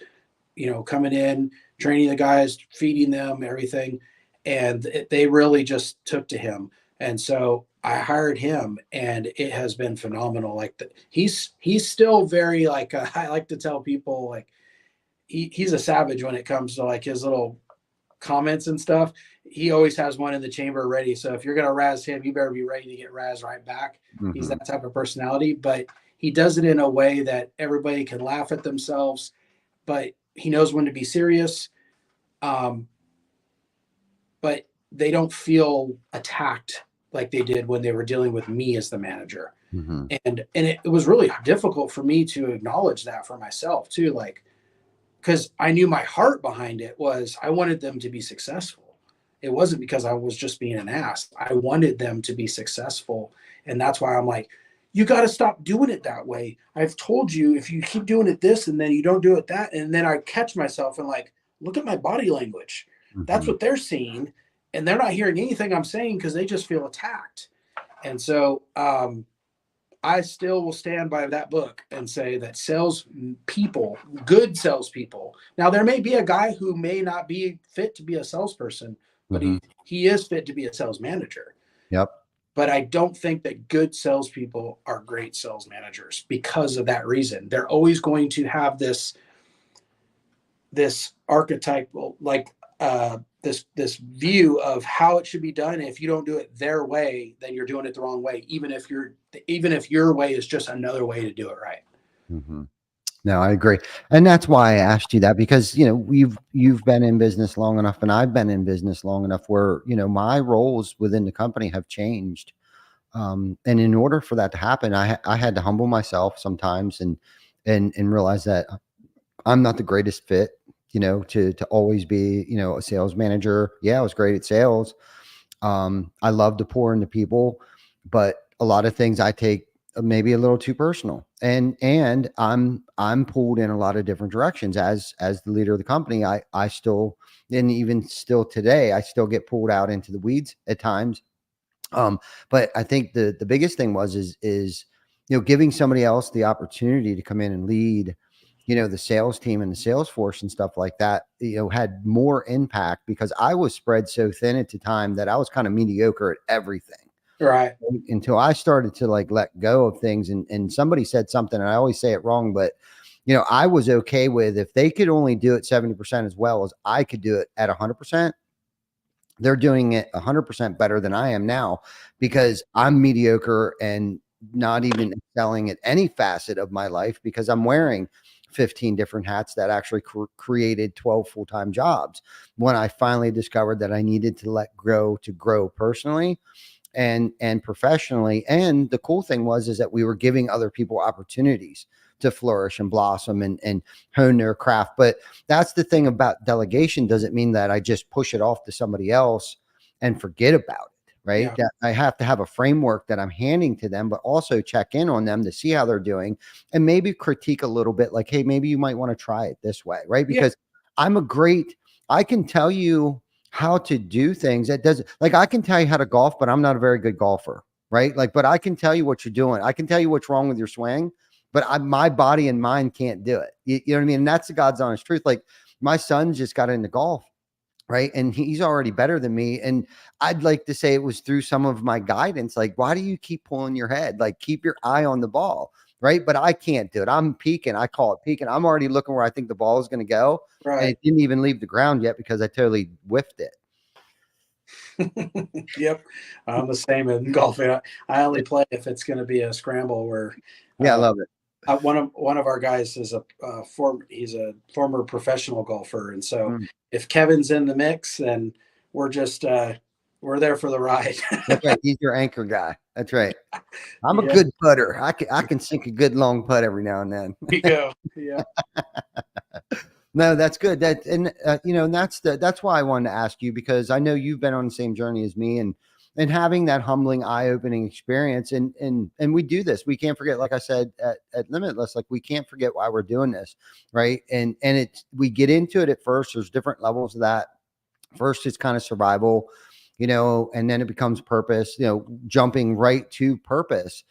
coming in, training the guys, feeding them, everything. And they really just took to him. And so I hired him, and it has been phenomenal. Like, he's still very, like, I like to tell people, like, he's a savage when it comes to like his little comments and stuff. He always has one in the chamber ready. So if you're going to razz him, you better be ready to get razzed right back. Mm-hmm. He's that type of personality, but he does it in a way that everybody can laugh at themselves, but he knows when to be serious. But they don't feel attacked like they did when they were dealing with me as the manager. Mm-hmm. And it was really difficult for me to acknowledge that for myself too. Like, because I knew my heart behind it was I wanted them to be successful. It wasn't because I was just being an ass. I wanted them to be successful. And that's why I'm like, you got to stop doing it that way. I've told you, if you keep doing it this and then you don't do it that. And then I catch myself and like, look at my body language. That's Mhm. what they're seeing. And they're not hearing anything I'm saying because they just feel attacked. And so I still will stand by that book and say that sales people, good salespeople. Now there may be a guy who may not be fit to be a salesperson, but Mhm. he is fit to be a sales manager. Yep. But I don't think that good salespeople are great sales managers because of that reason. They're always going to have this archetypal, like this view of how it should be done. If you don't do it their way, then you're doing it the wrong way, even if your way is just another way to do it right. Mhm. No, I agree. And that's why I asked you that, because, you've been in business long enough and I've been in business long enough where, my roles within the company have changed. And in order for that to happen, I had to humble myself sometimes and realize that I'm not the greatest fit, to always be, a sales manager. Yeah, I was great at sales. I love to pour into people, but a lot of things I take maybe a little too personal, and I'm pulled in a lot of different directions as the leader of the company. I still, and even still today, I still get pulled out into the weeds at times. But I think the biggest thing is giving somebody else the opportunity to come in and lead, the sales team and the sales force and stuff like that, had more impact because I was spread so thin at the time that I was kind of mediocre at everything Right. until I started to like let go of things. And somebody said something, and I always say it wrong, but I was okay with if they could only do it 70% as well as I could do it at 100%. They're doing it 100% better than I am now because I'm mediocre and not even excelling at any facet of my life because I'm wearing 15 different hats that actually created 12 full-time jobs. When I finally discovered that I needed to let go to grow personally and professionally. And the cool thing is that we were giving other people opportunities to flourish and blossom and hone their craft. But that's the thing about delegation. Doesn't mean that I just push it off to somebody else and forget about it. Right. Yeah. That I have to have a framework that I'm handing to them, but also check in on them to see how they're doing and maybe critique a little bit like, hey, maybe you might want to try it this way. Right. Yeah. Because I can tell you how to do things that doesn't, like, I can tell you how to golf, but I'm not a very good golfer. Right. Like, but I can tell you what you're doing. I can tell you what's wrong with your swing, but my body and mind can't do it. You know what I mean? And that's the God's honest truth. Like my son just got into golf, right? And he's already better than me. And I'd like to say it was through some of my guidance. Like, why do you keep pulling your head? Like, keep your eye on the ball, right? But I can't do it. I'm peeking. I call it peeking. I'm already looking where I think the ball is going to go. And Right. it didn't even leave the ground yet because I totally whiffed it. Yep. I'm the same in golfing. I only play if it's going to be a scramble where Yeah, I uh, love it. one of our guys is he's a former professional golfer, and so Mm. if Kevin's in the mix, then we're just we're there for the ride. That's right. He's your anchor guy. That's right. I'm a Yeah, good putter. I can sink a good long putt every now and then. we go. Yeah, No, that's good. And that's why I wanted to ask you, because I know you've been on the same journey as me, and having that humbling, eye-opening experience. And we do this. We can't forget, like I said at Limitless, like we can't forget why we're doing this, right? And we get into it at first. There's different levels of that. First, it's kind of survival, and then it becomes purpose. Jumping right to purpose.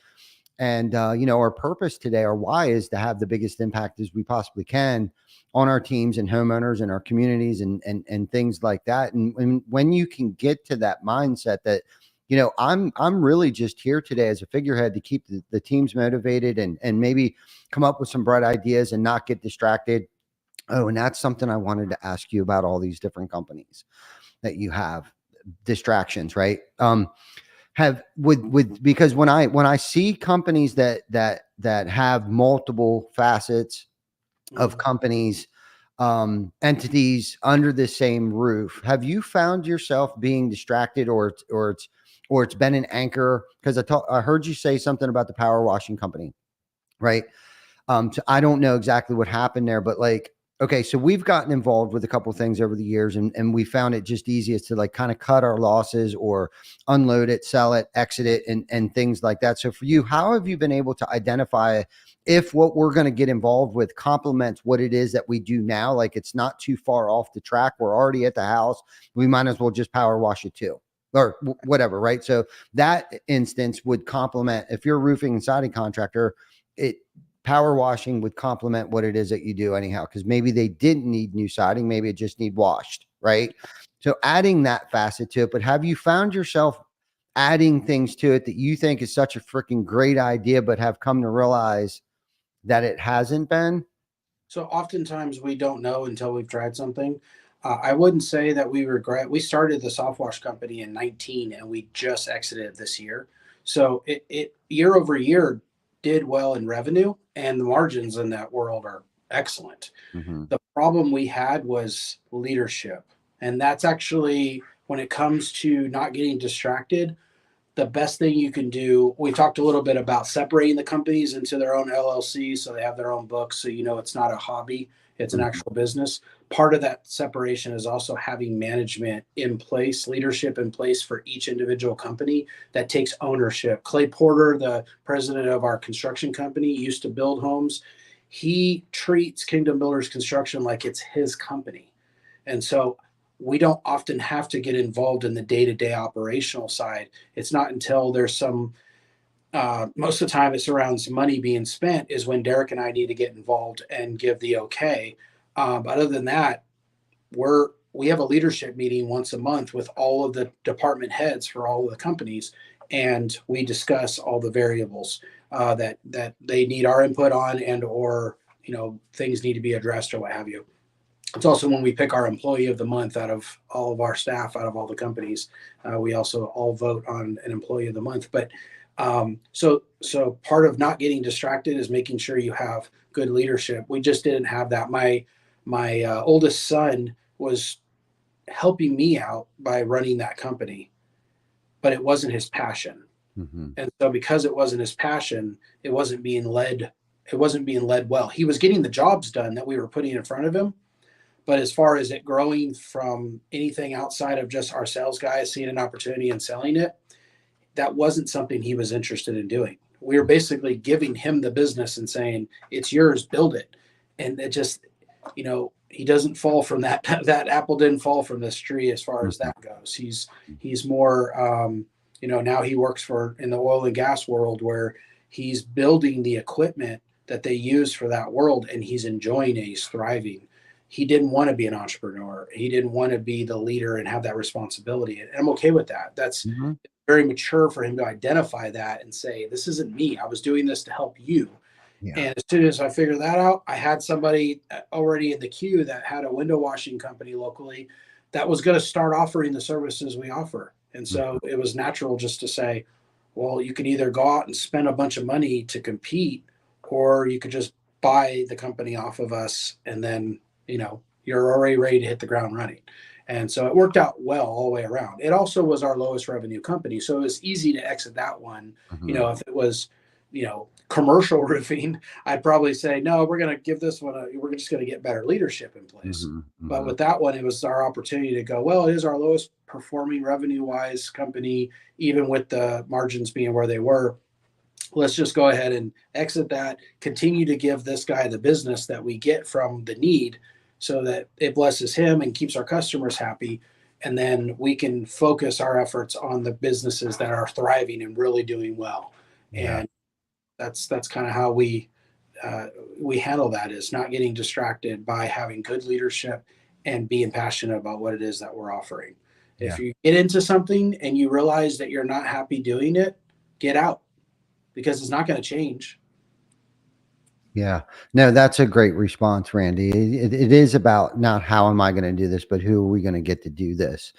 And our purpose today, our why, is to have the biggest impact as we possibly can on our teams and homeowners and our communities and things like that. And when you can get to that mindset that, I'm really just here today as a figurehead to keep the teams motivated and maybe come up with some bright ideas and not get distracted. Oh, and that's something I wanted to ask you about, all these different companies that you have, distractions, right? Have with because when I see companies that have multiple facets of companies, entities under the same roof, have you found yourself being distracted, or it's been an anchor? Because I heard you say something about the power washing company, right? So I don't know exactly what happened there, but like, Okay, so we've gotten involved with a couple things over the years, and we found it just easiest to like kind of cut our losses or unload it, sell it, exit it, and things like that. So for you, how have you been able to identify if what we're going to get involved with complements what it is that we do now? Like it's not too far off the track. We're already at the house. We might as well just power wash it too, or whatever, right? So that instance would complement if you're a roofing and siding contractor. It power washing would complement what it is that you do anyhow, because maybe they didn't need new siding, maybe it just need washed, right? So adding that facet to it. But have you found yourself adding things to it that you think is such a freaking great idea but have come to realize that it hasn't been? So oftentimes we don't know until we've tried something. I wouldn't say that we regret. We started the soft wash company in 19 and we just exited this year. So it year over year did well in revenue and the margins in that world are excellent. Mm-hmm. The problem we had was leadership. And that's actually when it comes to not getting distracted, the best thing you can do. We talked a little bit about separating the companies into their own LLC so they have their own books. So, it's not a hobby, it's an actual business. Part of that separation is also having management in place, leadership in place for each individual company that takes ownership. Clay Porter, the president of our construction company, used to build homes. He treats Kingdom Builders Construction like it's his company. And so we don't often have to get involved in the day-to-day operational side. It's not until there's some, most of the time it surrounds money being spent is when Derek and I need to get involved and give the okay. But other than that, we have a leadership meeting once a month with all of the department heads for all of the companies, and we discuss all the variables that they need our input on, and or things need to be addressed or what have you. It's also when we pick our employee of the month out of all of our staff, out of all the companies. We also all vote on an employee of the month. But so part of not getting distracted is making sure you have good leadership. We just didn't have that. My oldest son was helping me out by running that company, but it wasn't his passion. Mm-hmm. And so because it wasn't his passion, it wasn't being led. It wasn't being led well. He was getting the jobs done that we were putting in front of him. But as far as it growing from anything outside of just our sales guys seeing an opportunity and selling it, that wasn't something he was interested in doing. We were basically giving him the business and saying, it's yours, build it. And it just, he doesn't fall from that. That apple didn't fall from this tree as far as that goes. He's more, now he works in the oil and gas world where he's building the equipment that they use for that world, and he's enjoying it. He's thriving. He didn't want to be an entrepreneur. He didn't want to be the leader and have that responsibility. And I'm okay with that. That's very mature for him to identify that and say, this isn't me. I was doing this to help you. Yeah. And as soon as I figured that out, I had somebody already in the queue that had a window washing company locally that was going to start offering the services we offer. And so it was natural just to say, well, you can either go out and spend a bunch of money to compete, or you could just buy the company off of us, and then you're already ready to hit the ground running. And so it worked out well all the way around. It also was our lowest revenue company. So it was easy to exit that one. If it was, commercial roofing, I'd probably say, no, we're going to give this one, we're just going to get better leadership in place. But with that one, it was our opportunity to go, well, it is our lowest performing revenue wise company, even with the margins being where they were. Let's just go ahead and exit that, continue to give this guy the business that we get from the need so that it blesses him and keeps our customers happy. And then we can focus our efforts on the businesses that are thriving and really doing well. Yeah. And that's kind of how we handle that, is not getting distracted by having good leadership and being passionate about what it is that we're offering. Yeah. If you get into something and you realize that you're not happy doing it, get out, because it's not going to change. Yeah, no, that's a great response, Randy. It is about not how am I going to do this, but who are we going to get to do this?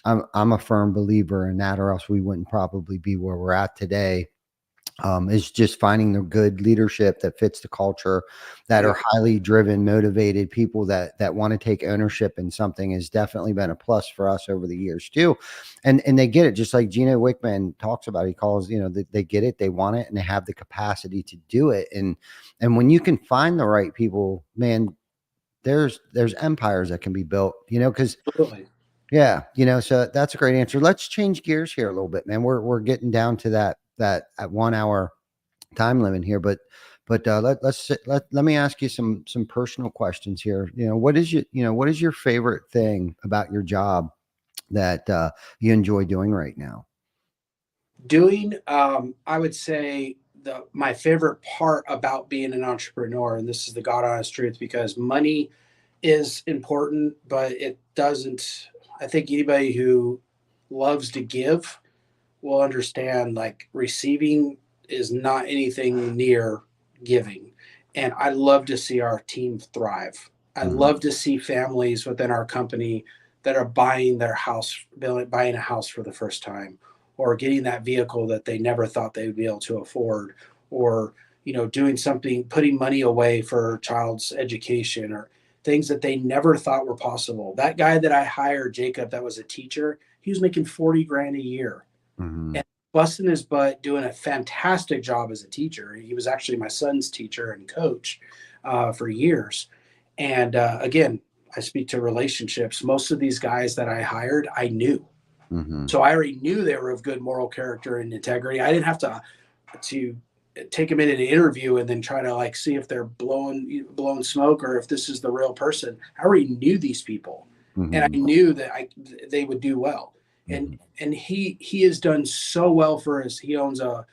I'm a firm believer in that, or else we wouldn't probably be where we're at today. Is just finding the good leadership that fits the culture, that are highly driven, motivated people that want to take ownership in something has definitely been a plus for us over the years too. And they get it, just like Gino Wickman talks about. He calls, they get it, they want it, and they have the capacity to do it. And when you can find the right people, man, there's empires that can be built, because Absolutely. yeah, so that's a great answer. Let's change gears here a little bit, man. We're getting down to that at 1 hour time limit here, but let me ask you some personal questions here. What is your favorite thing about your job that you enjoy doing right now? Doing, I would say my favorite part about being an entrepreneur, and this is the God honest truth, because money is important, but it doesn't. I think anybody who loves to give will understand like receiving is not anything near giving. And I love to see our team thrive. I Mhm. love to see families within our company that are buying their house, buying a house for the first time, or getting that vehicle that they never thought they would be able to afford, or doing something, putting money away for a child's education, or things that they never thought were possible. That guy that I hired, Jacob, that was a teacher, he was making 40 grand a year Mhm. and busting his butt, doing a fantastic job as a teacher. He was actually my son's teacher and coach for years. And again, I speak to relationships. Most of these guys that I hired, I knew. Mhm. So I already knew they were of good moral character and integrity. I didn't have to take them in an interview and then try to like see if they're blowing smoke or if this is the real person. I already knew these people, and I Mhm. knew that they would do well. And Mhm. he has done so well for us. He owns a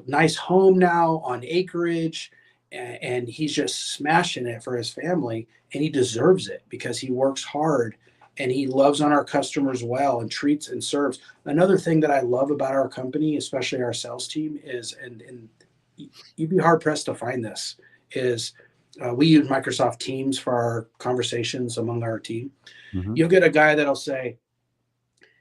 nice home now on acreage, and he's just smashing it for his family, and he deserves it because he works hard and he loves on our customers well and treats and serves. Another thing that I love about our company, especially our sales team, is and you'd be hard pressed to find this is we use Microsoft Teams for our conversations among our team. Mhm. You'll get a guy that'll say,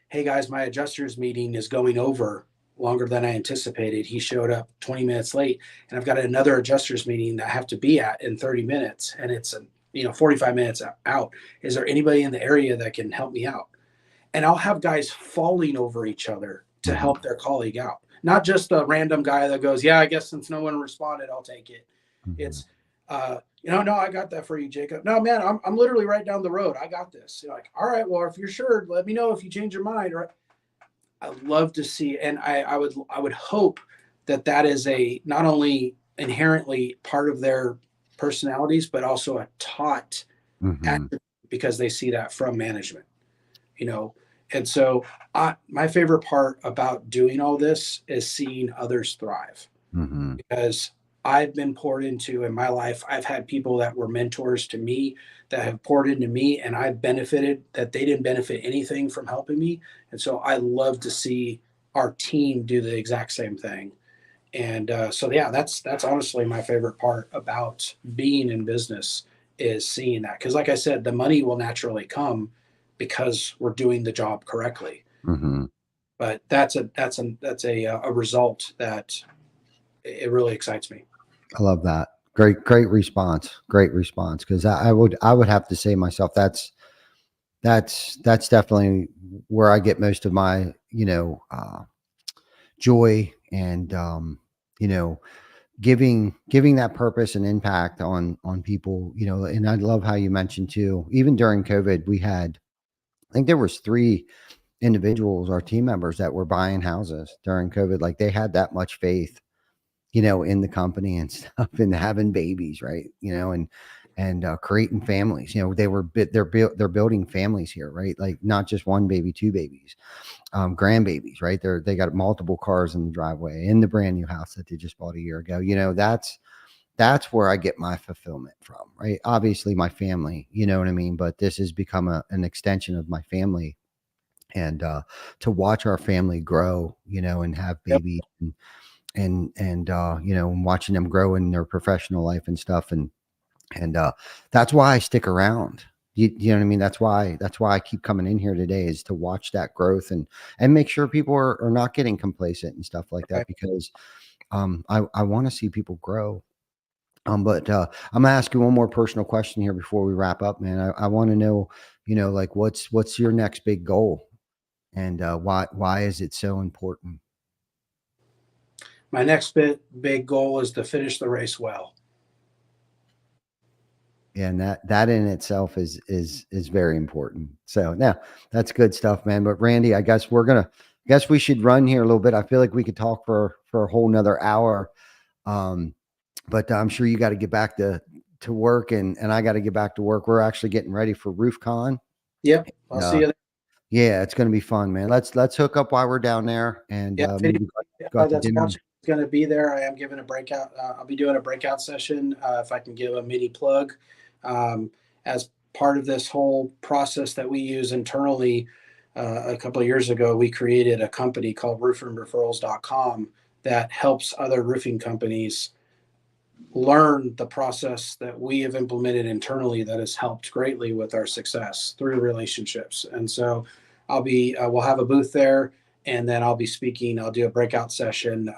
"Hey guys, my adjusters meeting is going over longer than I anticipated. He showed up 20 minutes late, and I've got another adjusters meeting that I have to be at in 30 minutes, and it's 45 minutes out. Is there anybody in the area that can help me out?" And I'll have guys falling over each other to Mhm. help their colleague out. Not just a random guy that goes, "Yeah, I guess since no one responded, I'll take it." Mhm. It's, no, I got that for you, Jacob. No, man, I'm literally right down the road. I got this. You're like, all right, well, if you're sure, let me know if you change your mind. Right? I love to see, and I would hope that that is a not only inherently part of their personalities, but also a taught Mhm. attribute because they see that from management you know and so my favorite part about doing all this is seeing others thrive Mhm. because I've been poured into in my life. I've had people that were mentors to me that have poured into me, and I've benefited that they didn't benefit anything from helping me. And so I love to see our team do the exact same thing. And so yeah, that's honestly my favorite part about being in business is seeing that because, like I said, the money will naturally come because we're doing the job correctly. Mhm. But that's a result that it really excites me. I love that. Great response. Great response. Because I would have to say myself that's definitely where I get most of my joy and you know giving that purpose and impact on people. And I love how you mentioned too. Even during COVID, we had I think there was three individuals, our team members, that were buying houses during COVID. Like they had that much faith in the company and stuff and having babies, right? And creating families. They're building families here, right? Like not just one baby, two babies, grandbabies, right? They got multiple cars in the driveway in the brand new house that they just bought a year ago. That's where I get my fulfillment from, right? Obviously my family, you know what I mean? But this has become an extension of my family. And to watch our family grow, and have Yep. babies and watching them grow in their professional life and stuff and that's why I stick around. You know what I mean? That's why I keep coming in here today, is to watch that growth and make sure people are not getting complacent and stuff like that, Right. because I want to see people grow. But I'm gonna ask you one more personal question here before we wrap up, man. I want to know, like what's your next big goal, and why is it so important? My next big goal is to finish the race well. And that in itself is very important. So now that's good stuff, man. But Randy, I guess we should run here a little bit. I feel like we could talk for a whole nother hour. Um, but I'm sure you got to get back to work, and I got to get back to work. We're actually getting ready for RoofCon. Yep. I'll see you there. Yeah, it's going to be fun, man. Let's hook up while we're down there, and Yeah. If maybe go out to that's dinner. watching is going to be there, I am giving a breakout. I'll be doing a breakout session. If I can give a mini plug, as part of this whole process that we use internally, a couple of years ago, we created a company called roofingreferrals.com that helps other roofing companies learn the process that we have implemented internally that has helped greatly with our success through relationships. And so we'll have a booth there, and then I'll be speaking. I'll do a breakout session,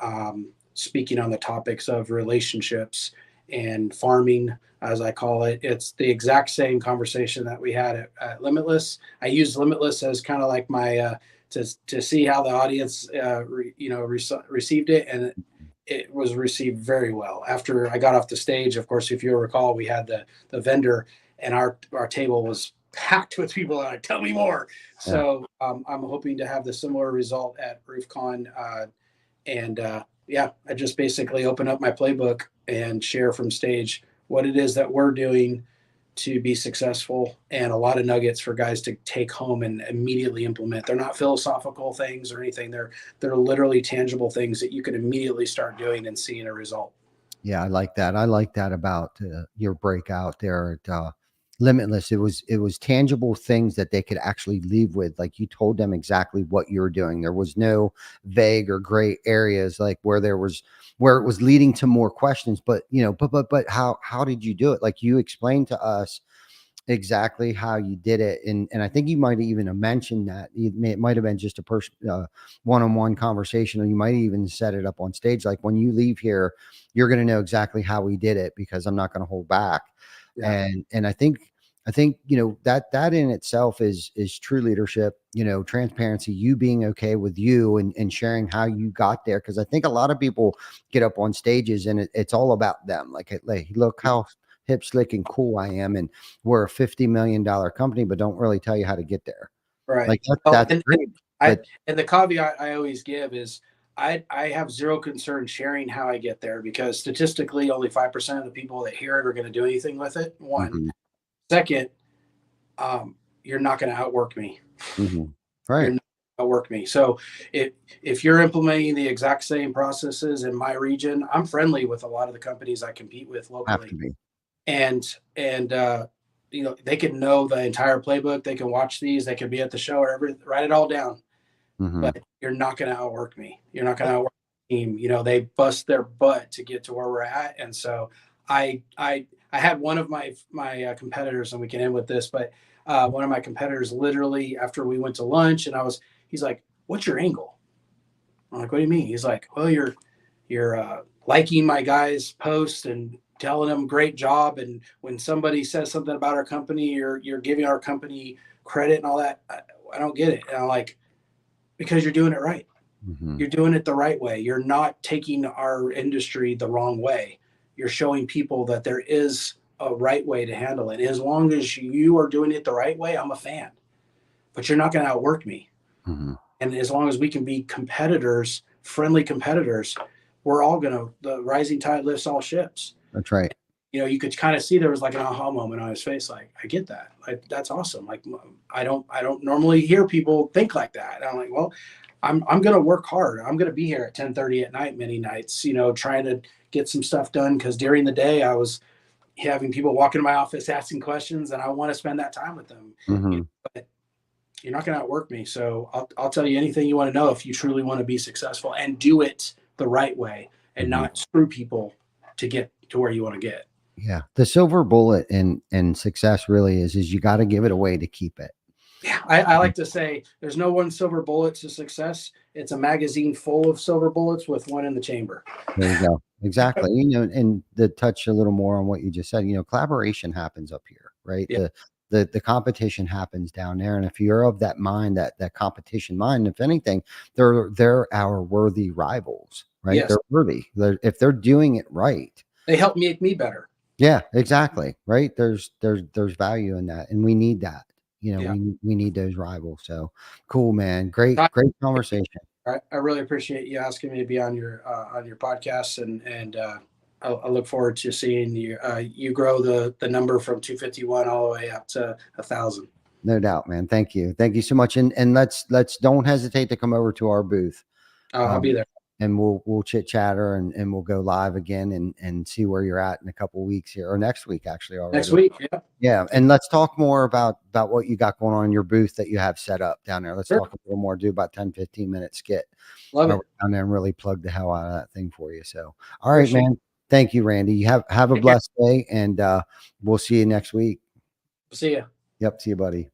speaking on the topics of relationships and farming, as I call it. It's the exact same conversation that we had at Limitless. I used Limitless as kind of like my, to see how the audience, received it. And it was received very well. After I got off the stage, of course, if you'll recall, we had the vendor, and our table was packed with people like, tell me more. Yeah. So I'm hoping to have the similar result at RoofCon. I just basically open up my playbook and share from stage what it is that we're doing to be successful, and a lot of nuggets for guys to take home and immediately implement. They're not philosophical things or anything. They're literally tangible things that you can immediately start doing and seeing a result. Yeah, I like that. I like that about your breakout there at Limitless. It was tangible things that they could actually leave with. Like, you told them exactly what you're doing. There was no vague or gray areas like where it was leading to more questions. But but how did you do it? Like, you explained to us exactly how you did it, and I think you might even have mentioned that it might have been just a person one-on-one conversation, or you might even set it up on stage. Like, when you leave here, you're going to know exactly how we did it, because I'm not going to hold back. Yeah. And I think that in itself is true leadership. Transparency, you being okay with you, and sharing how you got there. Because I think a lot of people get up on stages and it's all about them. Like, look how hip, slick, and cool I am, and we're a $50 million company, but don't really tell you how to get there. Right. Like, Oh, that's and, great. and the caveat I always give is I have zero concern sharing how I get there, because statistically only 5% of the people that hear it are going to do anything with it. One. Mhm. Second, you're not going to outwork me. Mhm. You're Right. not gonna outwork me. So if you're implementing the exact same processes in my region, I'm friendly with a lot of the companies I compete with Have locally, to be. and they can know the entire playbook. They can watch these. They can be at the show or write it all down. Mhm. But you're not going to outwork me. You're not going to outwork the team. They bust their butt to get to where we're at, and so I had one of my competitors, and we can end with this, but one of my competitors, literally after we went to lunch, and he's like, "What's your angle?" I'm like, "What do you mean?" He's like, "Well, you're liking my guys' post and telling them great job, and when somebody says something about our company, you're giving our company credit and all that. I don't get it." And I'm like, "Because you're doing it right. Mhm. You're doing it the right way. You're not taking our industry the wrong way. You're showing people that there is a right way to handle it. As long as you are doing it the right way, I'm a fan. But you're not going to outwork me. Mhm. And as long as we can be competitors, friendly competitors, we're all the rising tide lifts all ships." That's right. You could kind of see there was like an aha moment on his face. Like, I get that. Like, that's awesome. Like, I don't normally hear people think like that. And I'm like, well, I'm going to work hard. I'm going to be here at 10:30 at night, many nights, trying to get some stuff done. Cause during the day I was having people walk into my office asking questions, and I want to spend that time with them. Mhm. But you're not going to outwork me. So I'll tell you anything you want to know if you truly want to be successful, and do it the right way, and Mhm. not screw people to get to where you want to get. Yeah. The silver bullet in success really is you got to give it away to keep it. Yeah, I like to say there's no one silver bullet to success. It's a magazine full of silver bullets with one in the chamber. There you go. Exactly. And to touch a little more on what you just said, collaboration happens up here, right? Yeah. The competition happens down there. And if you're of that mind, that competition mind, if anything, they're our worthy rivals, right? Yes. They're worthy. If they're doing it right. They help make me better. Yeah, exactly. Right. There's value in that. And we need that. You know, Yeah. we need those rivals. So cool, man. Great, Ty, great conversation. I really appreciate you asking me to be on your podcast, and I look forward to seeing you you grow the number from 251 all the way up to 1,000. No doubt, man. Thank you. Thank you so much. And let's don't hesitate to come over to our booth. I'll be Um, there. and we'll chit chatter and we'll go live again and see where you're at in a couple weeks here or next week actually Next already. week. Yeah. Yeah. And let's talk more about what you got going on in your booth that you have set up down there. Let's Sure. talk a little more, do about 10-15 minute skit. Love Where it. we're down there and really plug the hell out of that thing for you. So, all right, Appreciate man. Thank you, Randy. You have a Take care. blessed day and we'll see you next week. See ya. Yep. See you, buddy.